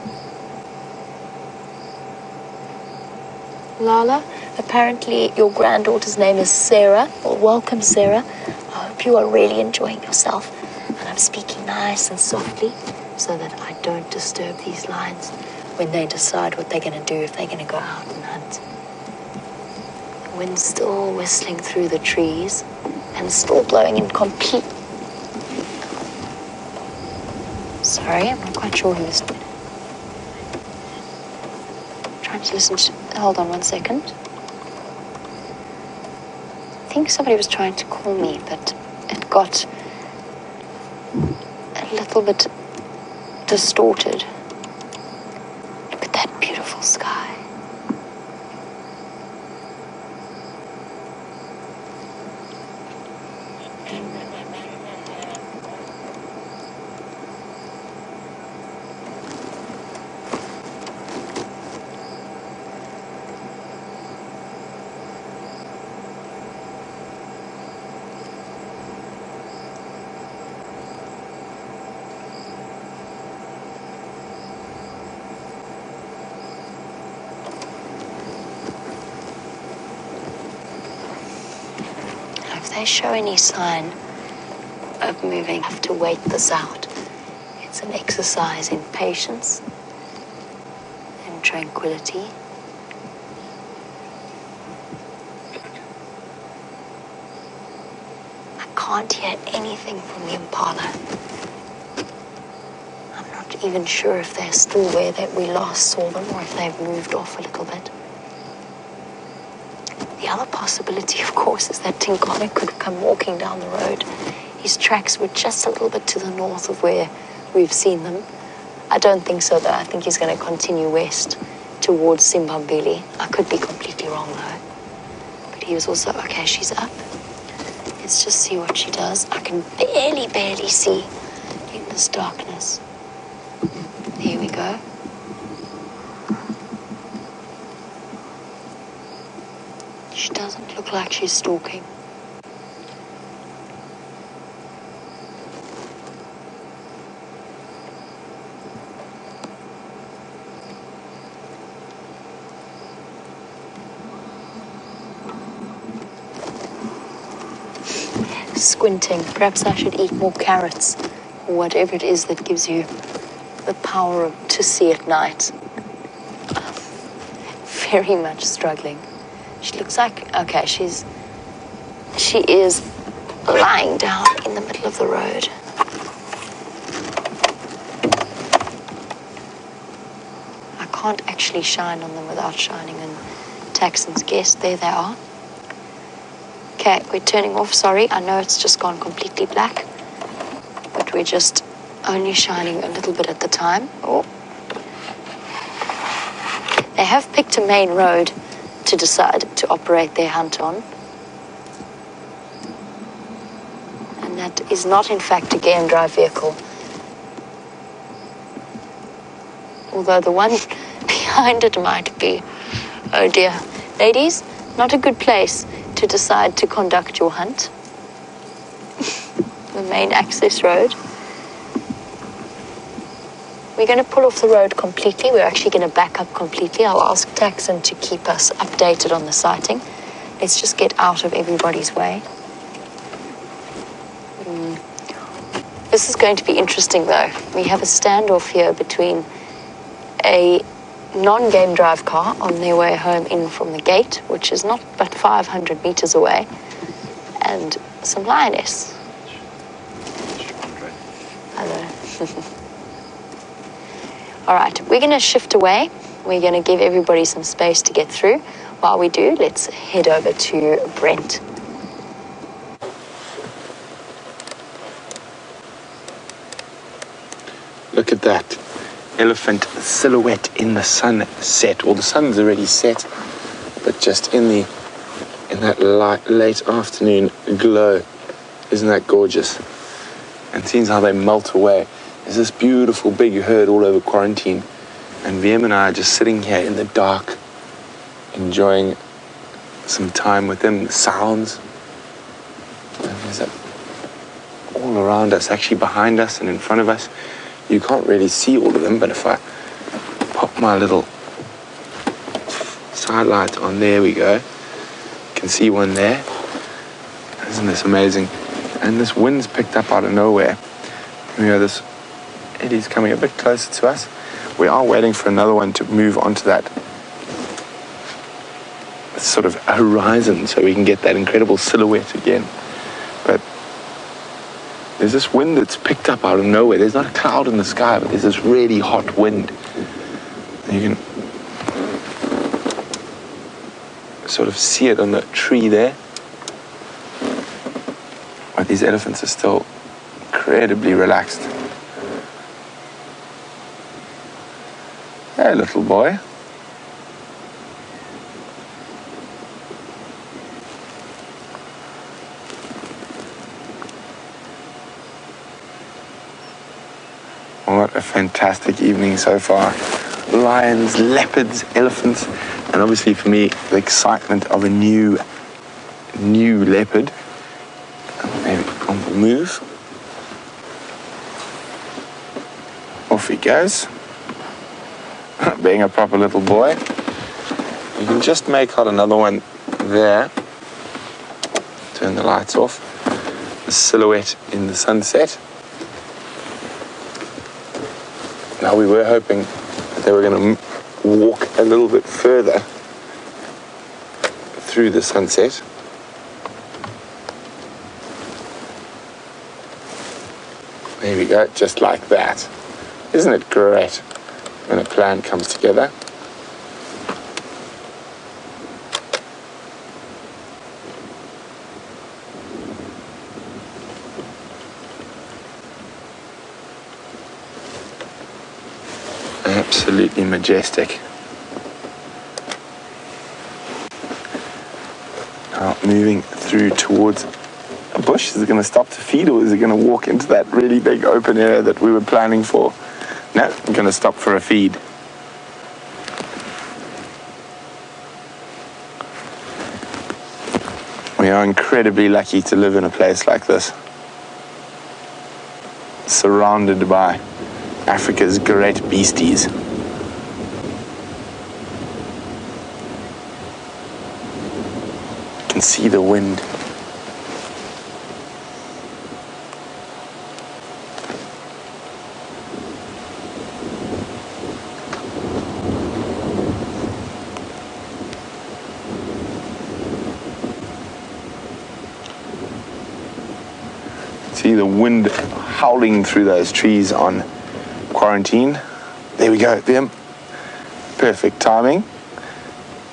Lala, apparently your granddaughter's name is Sarah. Well, welcome, Sarah. I hope you are really enjoying yourself. And I'm speaking nice and softly so that I don't disturb these lions when they decide what they're going to do, if they're going to go out and hunt. The wind's still whistling through the trees and still blowing in complete... Sorry, I'm not quite sure who's... Trying to listen to... Hold on one second. I think somebody was trying to call me, but it got a little bit distorted. Look at that beautiful sky. If they show any sign of moving, I have to wait this out. It's an exercise in patience and tranquility. I can't hear anything from the impala. I'm not even sure if they're still where we last saw them or if they've moved off a little bit. The other possibility, of course, is that Tinkana could have come walking down the road. His tracks were just a little bit to the north of where we've seen them. I don't think so, though. I think he's going to continue west towards Simbambili. I could be completely wrong, though. But he was also... Okay, she's up. Let's just see what she does. I can barely see in this darkness. Here we go. She doesn't look like she's stalking. Squinting. Perhaps I should eat more carrots or whatever it is that gives you the power to see at night. Very much struggling. She looks like, okay, she is lying down in the middle of the road. I can't actually shine on them without shining on Taxon's guest. There they are. Okay, we're turning off, sorry. I know it's just gone completely black, but we're just only shining a little bit at the time. Oh. They have picked a main road to decide to operate their hunt on. And that is not, in fact, a game drive vehicle. Although the one behind it might be. Oh dear. Ladies, not a good place to decide to conduct your hunt. The main access road. We're going to pull off the road completely. We're actually going to back up completely. I'll ask Taxon to keep us updated on the sighting. Let's just get out of everybody's way. This is going to be interesting though. We have a standoff here between a non-game drive car on their way home in from the gate, which is not but 500 meters away, and some lioness. Hello. All right, we're going to shift away. We're going to give everybody some space to get through. While we do, let's head over to Brent. Look at that elephant silhouette in the sunset. Well, the sun's already set, but just in that late afternoon glow. Isn't that gorgeous? And seeing how they melt away. There's this beautiful big herd all over quarantine, and VM and I are just sitting here in the dark, enjoying some time with them, the sounds. And there's that all around us, actually behind us and in front of us. You can't really see all of them, but if I pop my little sidelight on, there we go. You can see one there. Isn't this amazing? And this wind's picked up out of nowhere. You know, this eddy's coming a bit closer to us. We are waiting for another one to move onto that sort of horizon so we can get that incredible silhouette again. But there's this wind that's picked up out of nowhere. There's not a cloud in the sky, but there's this really hot wind. And you can sort of see it on the tree there. But these elephants are still incredibly relaxed. Hey, little boy. What a fantastic evening so far. Lions, leopards, elephants, and obviously for me, the excitement of a new leopard. Maybe on the move. Off he goes. Being a proper little boy. You can just make out another one there. Turn the lights off. The silhouette in the sunset. Now we were hoping that they were going to walk a little bit further through the sunset. There we go, just like that. Isn't it great when a plan comes together? Absolutely majestic. Now moving through towards a bush. Is it going to stop to feed, or is it going to walk into that really big open area that we were planning for? No, I'm going to stop for a feed. We are incredibly lucky to live in a place like this, surrounded by Africa's great beasties. You can see the wind. See the wind howling through those trees on quarantine. There we go, them. Perfect timing.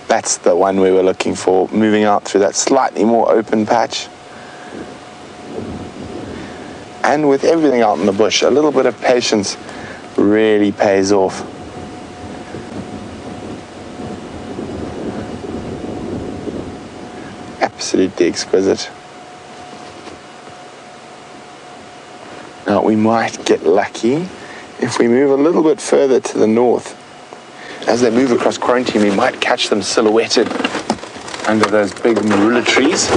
That's the one we were looking for, moving out through that slightly more open patch. And with everything out in the bush, a little bit of patience really pays off. Absolutely exquisite. Now we might get lucky if we move a little bit further to the north. as they move across quarantine, we might catch them silhouetted under those big marula trees.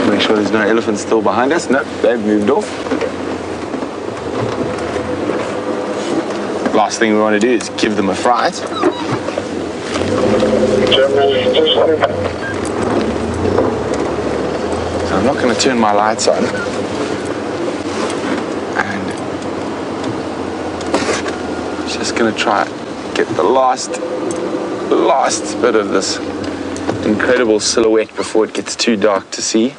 Make sure there's no elephants still behind us. No, they've moved off. Last thing we want to do is give them a fright. So I'm not going to turn my lights on. And just going to try get the last bit of this incredible silhouette before it gets too dark to see.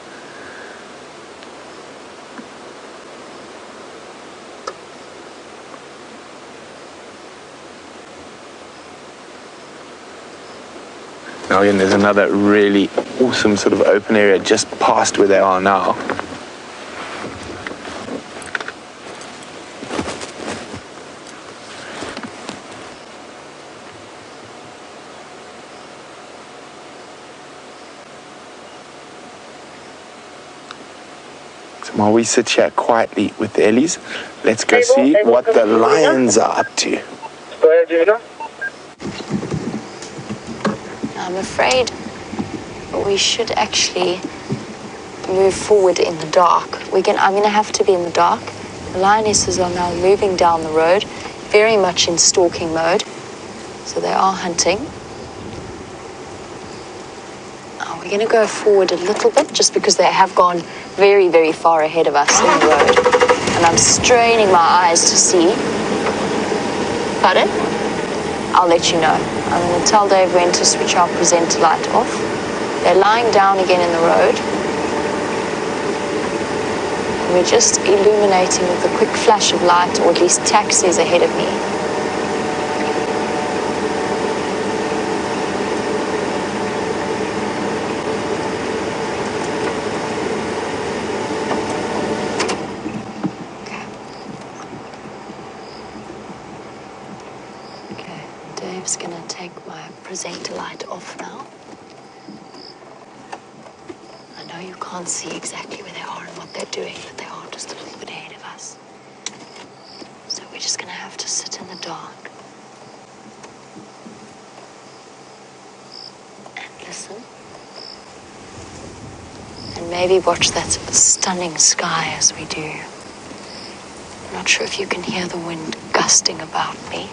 Now again, there's another really awesome sort of open area just past where they are now. So while we sit here quietly with the Ellies, let's go see what the lions are up to. I'm afraid we should actually move forward in the dark. I'm going to have to be in the dark. The lionesses are now moving down the road, very much in stalking mode. So they are hunting. We're going to go forward a little bit just because they have gone very, very far ahead of us in the road. And I'm straining my eyes to see. Pardon? I'll let you know. I'm going to tell Dave when to switch our presenter light off. They're lying down again in the road. And we're just illuminating with a quick flash of light, or at least taxis ahead of me. Dave's going to take my presenter light off now. I know you can't see exactly where they are and what they're doing, but they are just a little bit ahead of us. So we're just going to have to sit in the dark and listen. And maybe watch that stunning sky as we do. I'm not sure if you can hear the wind gusting about me.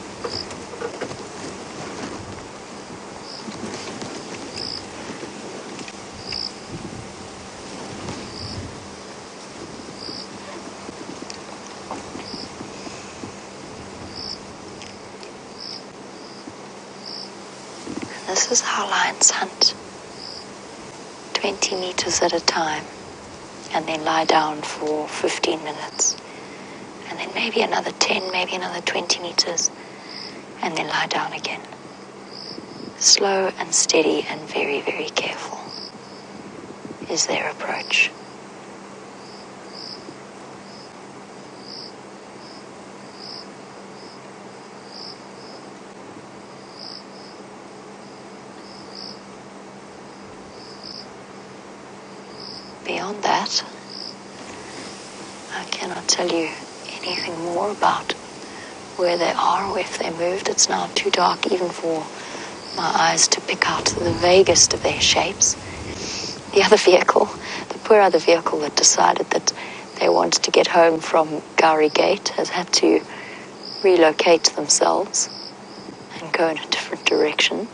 This is how lions hunt. 20 meters at a time, and then lie down for 15 minutes. And then maybe another 10, maybe another 20 meters, and then lie down again. Slow and steady and very, very careful is their approach. Beyond that, I cannot tell you anything more about where they are or if they moved. It's now too dark even for my eyes to pick out the vaguest of their shapes. The other vehicle, the poor other vehicle that decided that they wanted to get home from Gowrie Gate has had to relocate themselves and go in a different direction.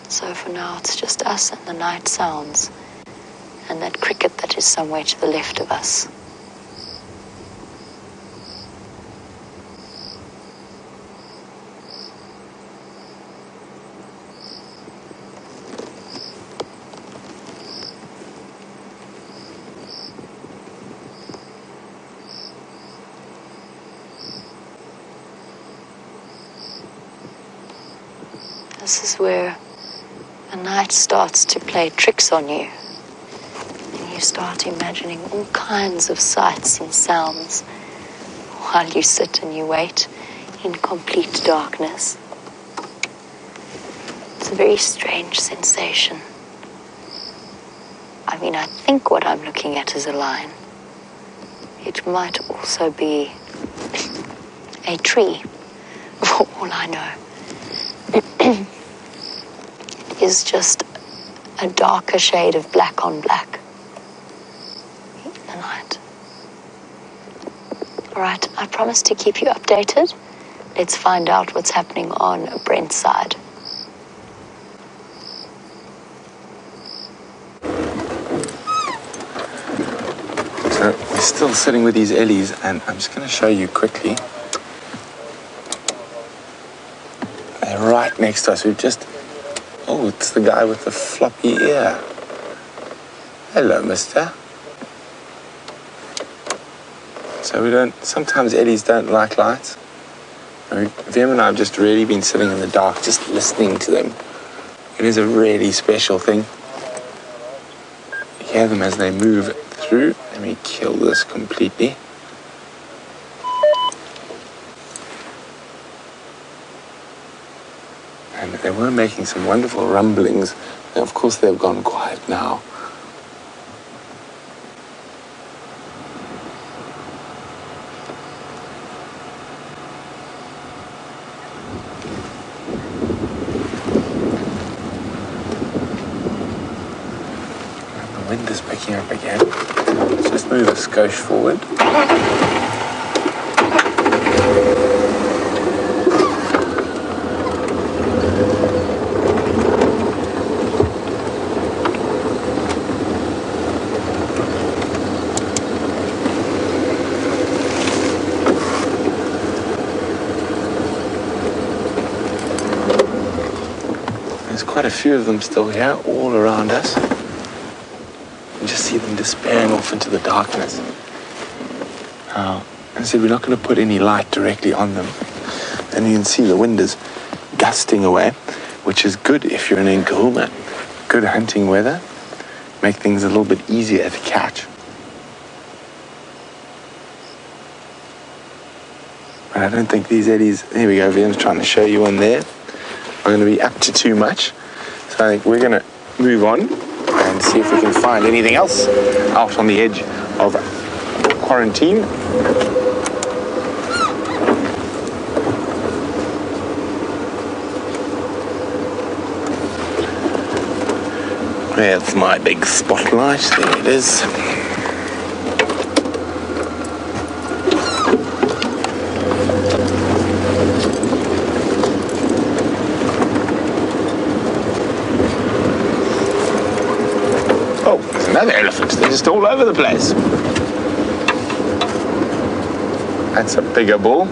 So for now, it's just us and the night sounds and that cricket that is somewhere to the left of us. This is where the night starts to play tricks on you. And you start imagining all kinds of sights and sounds while you sit and you wait in complete darkness. It's a very strange sensation. I'm mean, I think what I'm looking at is a lion. It might also be a tree, for all I know. It is just a darker shade of black on black in the night. All right, I promise to keep you updated. Let's find out what's happening on Brent's side. So we're still sitting with these ellies, and I'm just going to show you quickly. They're right next to us. We've just... Oh, it's the guy with the floppy ear. Hello, mister. So we don't... Sometimes ellies don't like lights. Vim and I have just really been sitting in the dark, just listening to them. It is a really special thing. You hear them as they move through. Let me kill this completely. And they were making some wonderful rumblings. And of course, they've gone quiet now. The wind is picking up again. Let's just move a skosh forward. There's quite a few of them still here, all around us. You just see them despairing off into the darkness. As I said, we're not going to put any light directly on them. And you can see the wind is gusting away, which is good if you're in Djuma. Good hunting weather. Make things a little bit easier to catch. But I don't think these eddies... There we go, Vim's trying to show you one there. Are going to be up to too much. So I think we're going to move on and see if we can find anything else out on the edge of quarantine. There's my big spotlight. There it is. Oh, there's another elephant. They're just all over the place. That's a bigger bull.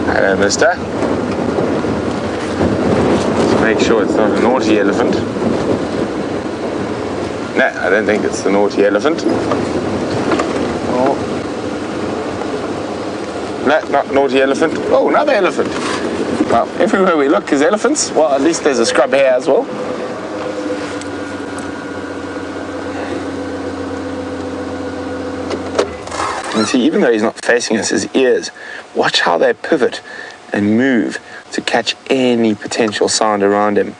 Hello, mister. Let's make sure it's not a naughty elephant. No, I don't think it's the naughty elephant. Oh. No, not naughty elephant. Oh, another elephant. Well, everywhere we look is elephants. Well, at least there's a scrub hare as well. And see, even though he's not facing us, his ears, watch how they pivot and move to catch any potential sound around him.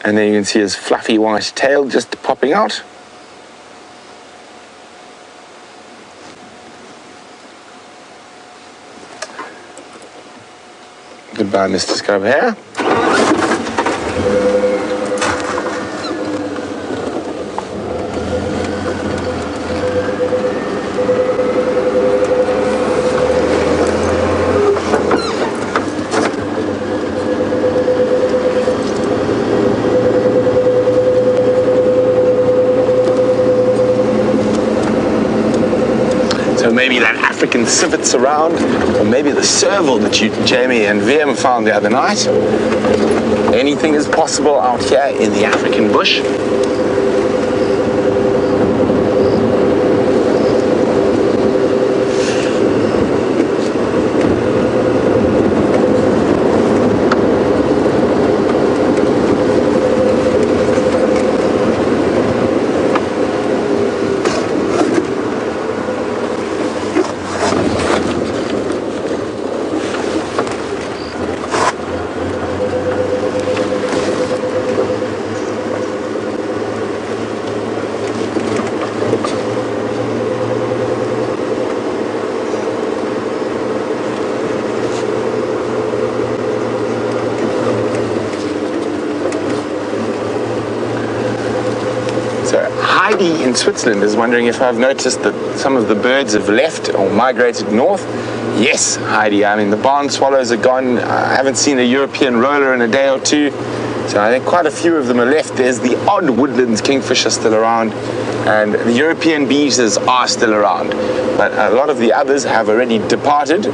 And then you can see his fluffy white tail just popping out. Goodbye, Mr. Scrub Hare. So maybe that African civet's around, or maybe the serval that Jamie and VM found the other night. Anything is possible out here in the African bush. Heidi in Switzerland is wondering if I've noticed that some of the birds have left or migrated north. Yes, Heidi, I mean, the barn swallows are gone. I haven't seen a European roller in a day or two. So I think quite a few of them are left. There's the odd woodlands kingfisher still around, and the European beavers are still around. But a lot of the others have already departed.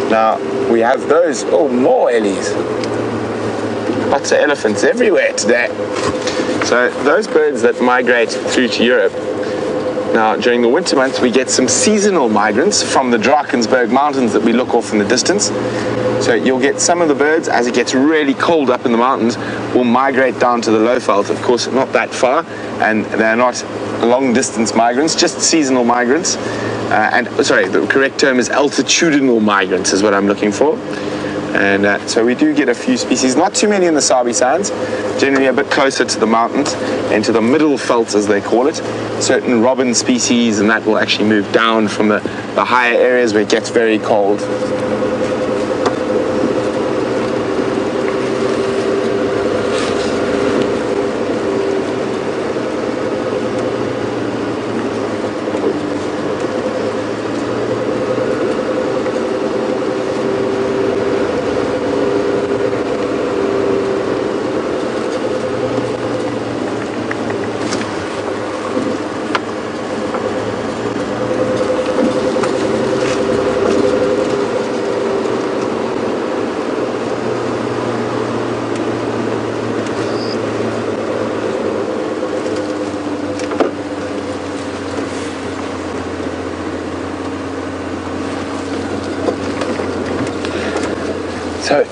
Now, we have those, more ellies. Lots of elephants everywhere today. So those birds that migrate through to Europe, now during the winter months we get some seasonal migrants from the Drakensberg mountains that we look off in the distance. So you'll get some of the birds, as it gets really cold up in the mountains, will migrate down to the Lowveld. Of course, not that far, and they're not long distance migrants, just seasonal migrants. The correct term is altitudinal migrants is what I'm looking for. And so we do get a few species, not too many in the Sabi Sands, generally a bit closer to the mountains and to the middle veldt as they call it. Certain robin species, and that will actually move down from the higher areas where it gets very cold. So,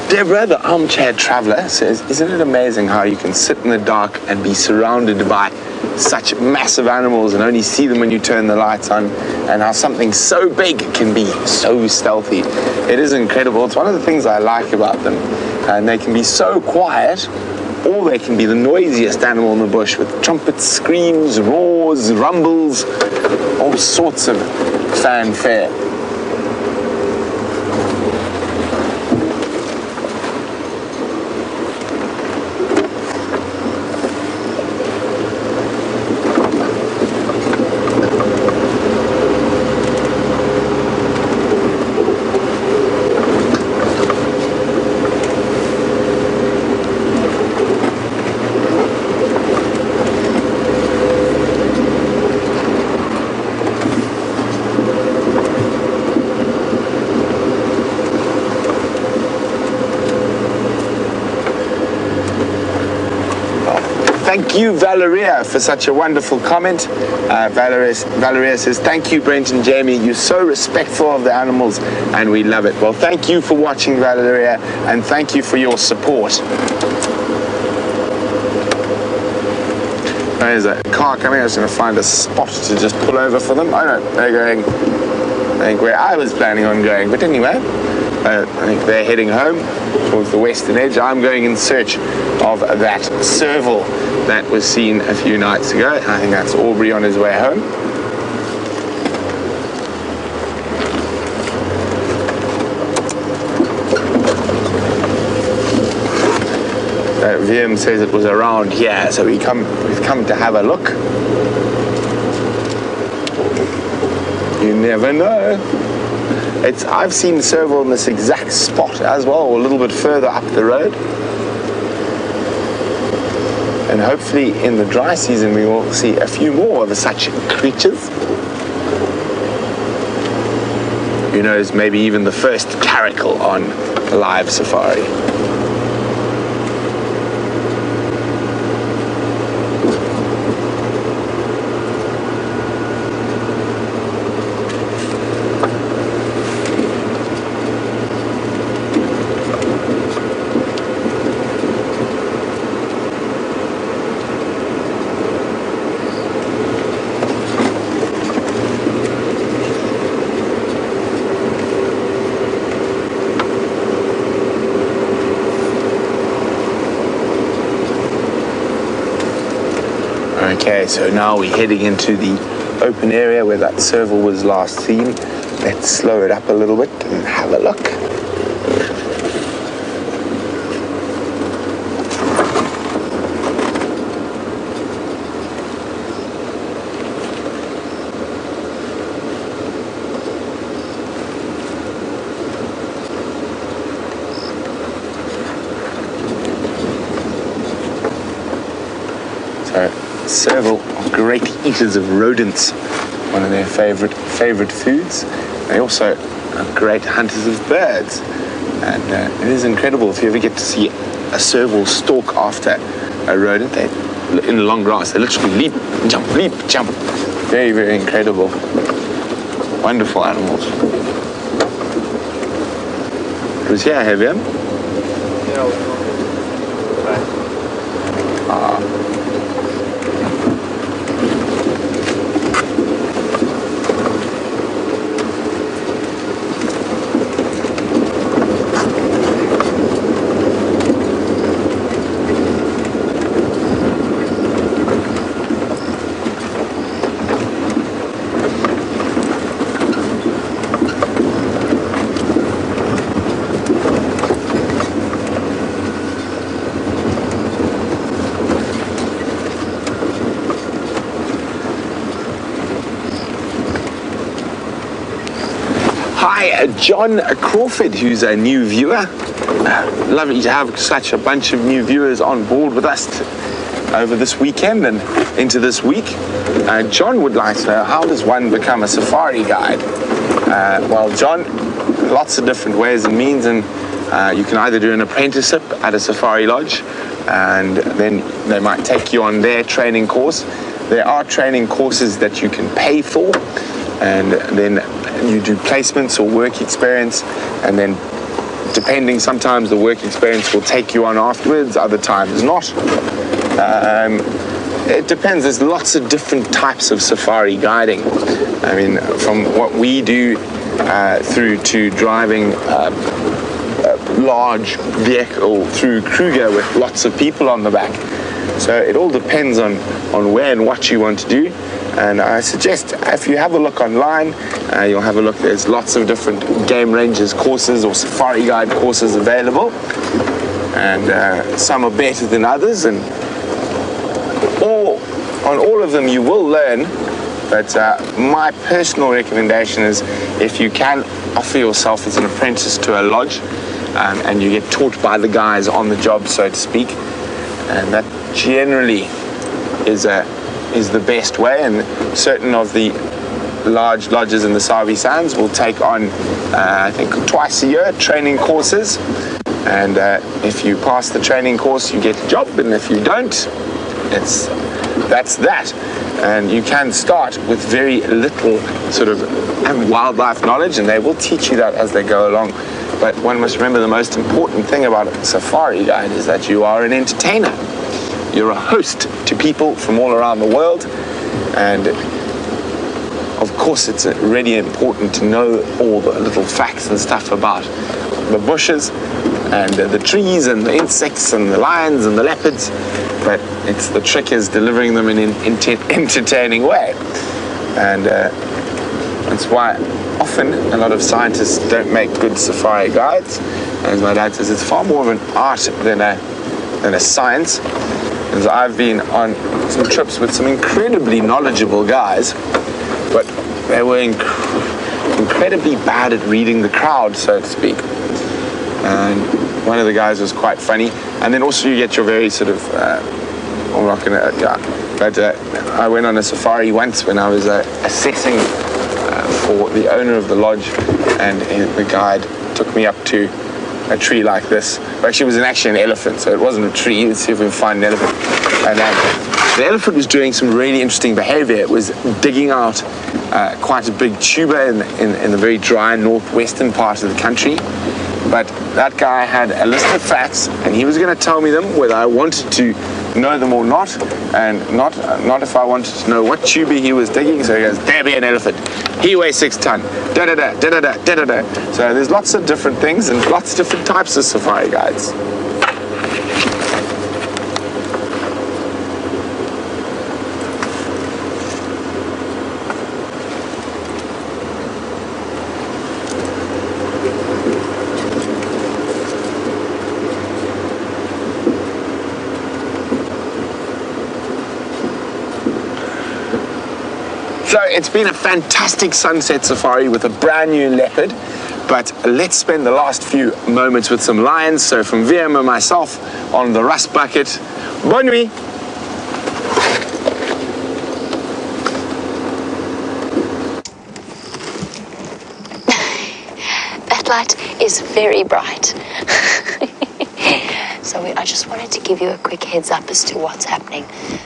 Deborah, the armchair traveler, says, isn't it amazing how you can sit in the dark and be surrounded by such massive animals and only see them when you turn the lights on, and how something so big can be so stealthy? It is incredible. It's one of the things I like about them. And they can be so quiet, or they can be the noisiest animal in the bush with trumpets, screams, roars, rumbles, all sorts of fanfare. Thank you, Valeria, for such a wonderful comment. Valeria says, thank you, Brent and Jamie. You're so respectful of the animals, and we love it. Well, thank you for watching, Valeria, and thank you for your support. There's a car coming. I was going to find a spot to just pull over for them. I don't know, they're going, I think, where I was planning on going. But anyway, I think they're heading home towards the western edge. I'm going in search of that serval that was seen a few nights ago. I think that's Aubrey on his way home. Viam says it was around here, so we've come to have a look. You never know. I've seen serval in this exact spot as well, a little bit further up the road. And hopefully in the dry season we will see a few more of such creatures. Who knows, maybe even the first caracal on live safari. Okay, so now we're heading into the open area where that serval was last seen. Let's slow it up a little bit and have a look. So several great eaters of rodents, one of their favorite foods. They also are great hunters of birds, and it is incredible if you ever get to see a serval stalk after a rodent. They in the long grass, they literally leap, jump. Very, very incredible. Wonderful animals. It was here, have you? Yeah, Hi, John Crawford, who's a new viewer. Lovely to have such a bunch of new viewers on board with us over this weekend and into this week. John would like to know, how does one become a safari guide? Well, John, lots of different ways and means, and you can either do an apprenticeship at a safari lodge, and then they might take you on their training course. There are training courses that you can pay for, and then you do placements or work experience, and then depending, sometimes the work experience will take you on afterwards, other times not. It depends. There's lots of different types of safari guiding. I mean, from what we do through to driving a large vehicle through Kruger with lots of people on the back. So it all depends on where and what you want to do. And I suggest if you have a look online, you'll have a look. There's lots of different game rangers courses or safari guide courses available, and some are better than others, and on all of them you will learn. But my personal recommendation is, if you can offer yourself as an apprentice to a lodge, and you get taught by the guys on the job, so to speak, and that generally is the best way. And certain of the large lodges in the Sabi Sands will take on, I think, twice a year training courses, and if you pass the training course you get a job, and if you don't, that's that. And you can start with very little sort of wildlife knowledge, and they will teach you that as they go along. But one must remember, the most important thing about a safari guide is that you are an entertainer. You're a host to people from all around the world, and of course it's really important to know all the little facts and stuff about the bushes and the trees and the insects and the lions and the leopards, but the trick is delivering them in an entertaining way. And that's why often a lot of scientists don't make good safari guides. As my dad says, it's far more of an art than a science. Because I've been on some trips with some incredibly knowledgeable guys, but they were incredibly bad at reading the crowd, so to speak. And one of the guys was quite funny. And then also you get your very sort of, I'm not going to, but I went on a safari once when I was assessing for the owner of the lodge, and the guide took me up to a tree like this. Actually, it was actually an elephant, so it wasn't a tree. Let's see if we can find an elephant. And the elephant was doing some really interesting behavior. It was digging out quite a big tuber in the very dry northwestern part of the country. But that guy had a list of facts, and he was going to tell me them, whether I wanted to know them or not, and not if I wanted to know what tuber he was digging. So he goes, there be an elephant. He weighs 6 tons. Da-da-da, da-da-da, da-da-da. So there's lots of different things and lots of different types of safari guides. So it's been a fantastic sunset safari with a brand new leopard, but let's spend the last few moments with some lions. So from VM and myself on the rust bucket, bonne nuit. headlight is very bright. So I just wanted to give you a quick heads up as to what's happening.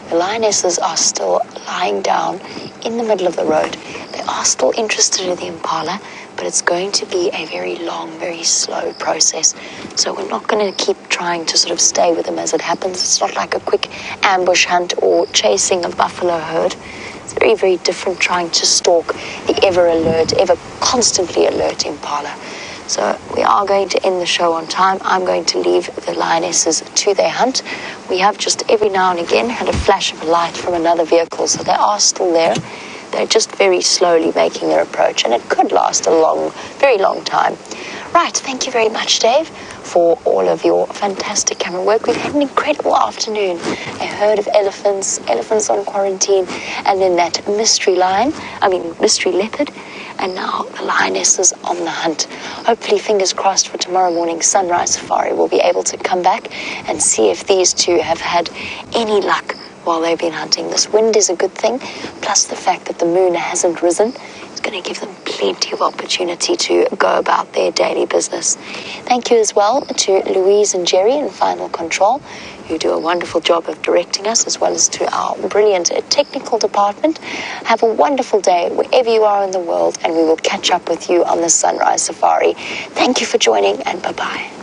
The lionesses are still lying down in the middle of the road. They are still interested in the impala, but it's going to be a very long, very slow process. So we're not going to keep trying to sort of stay with them as it happens. It's not like a quick ambush hunt or chasing a buffalo herd. It's very, very different trying to stalk the ever constantly alert impala. So we are going to end the show on time. I'm going to leave the lionesses to their hunt. We have just every now and again had a flash of a light from another vehicle, so they are still there. They're just very slowly making their approach, and it could last a long, very long time. Right, thank you very much, Dave, for all of your fantastic camera work. We've had an incredible afternoon. A herd of elephants on quarantine, and then that mystery leopard, and now the lionesses on the hunt. Hopefully, fingers crossed, for tomorrow morning sunrise safari, we'll be able to come back and see if these two have had any luck while they've been hunting. This wind is a good thing, plus the fact that the moon hasn't risen is going to give them plenty of opportunity to go about their daily business. Thank you as well to Louise and Jerry in Final Control, who do a wonderful job of directing us, as well as to our brilliant technical department. Have a wonderful day wherever you are in the world, and we will catch up with you on the Sunrise Safari. Thank you for joining, and bye-bye.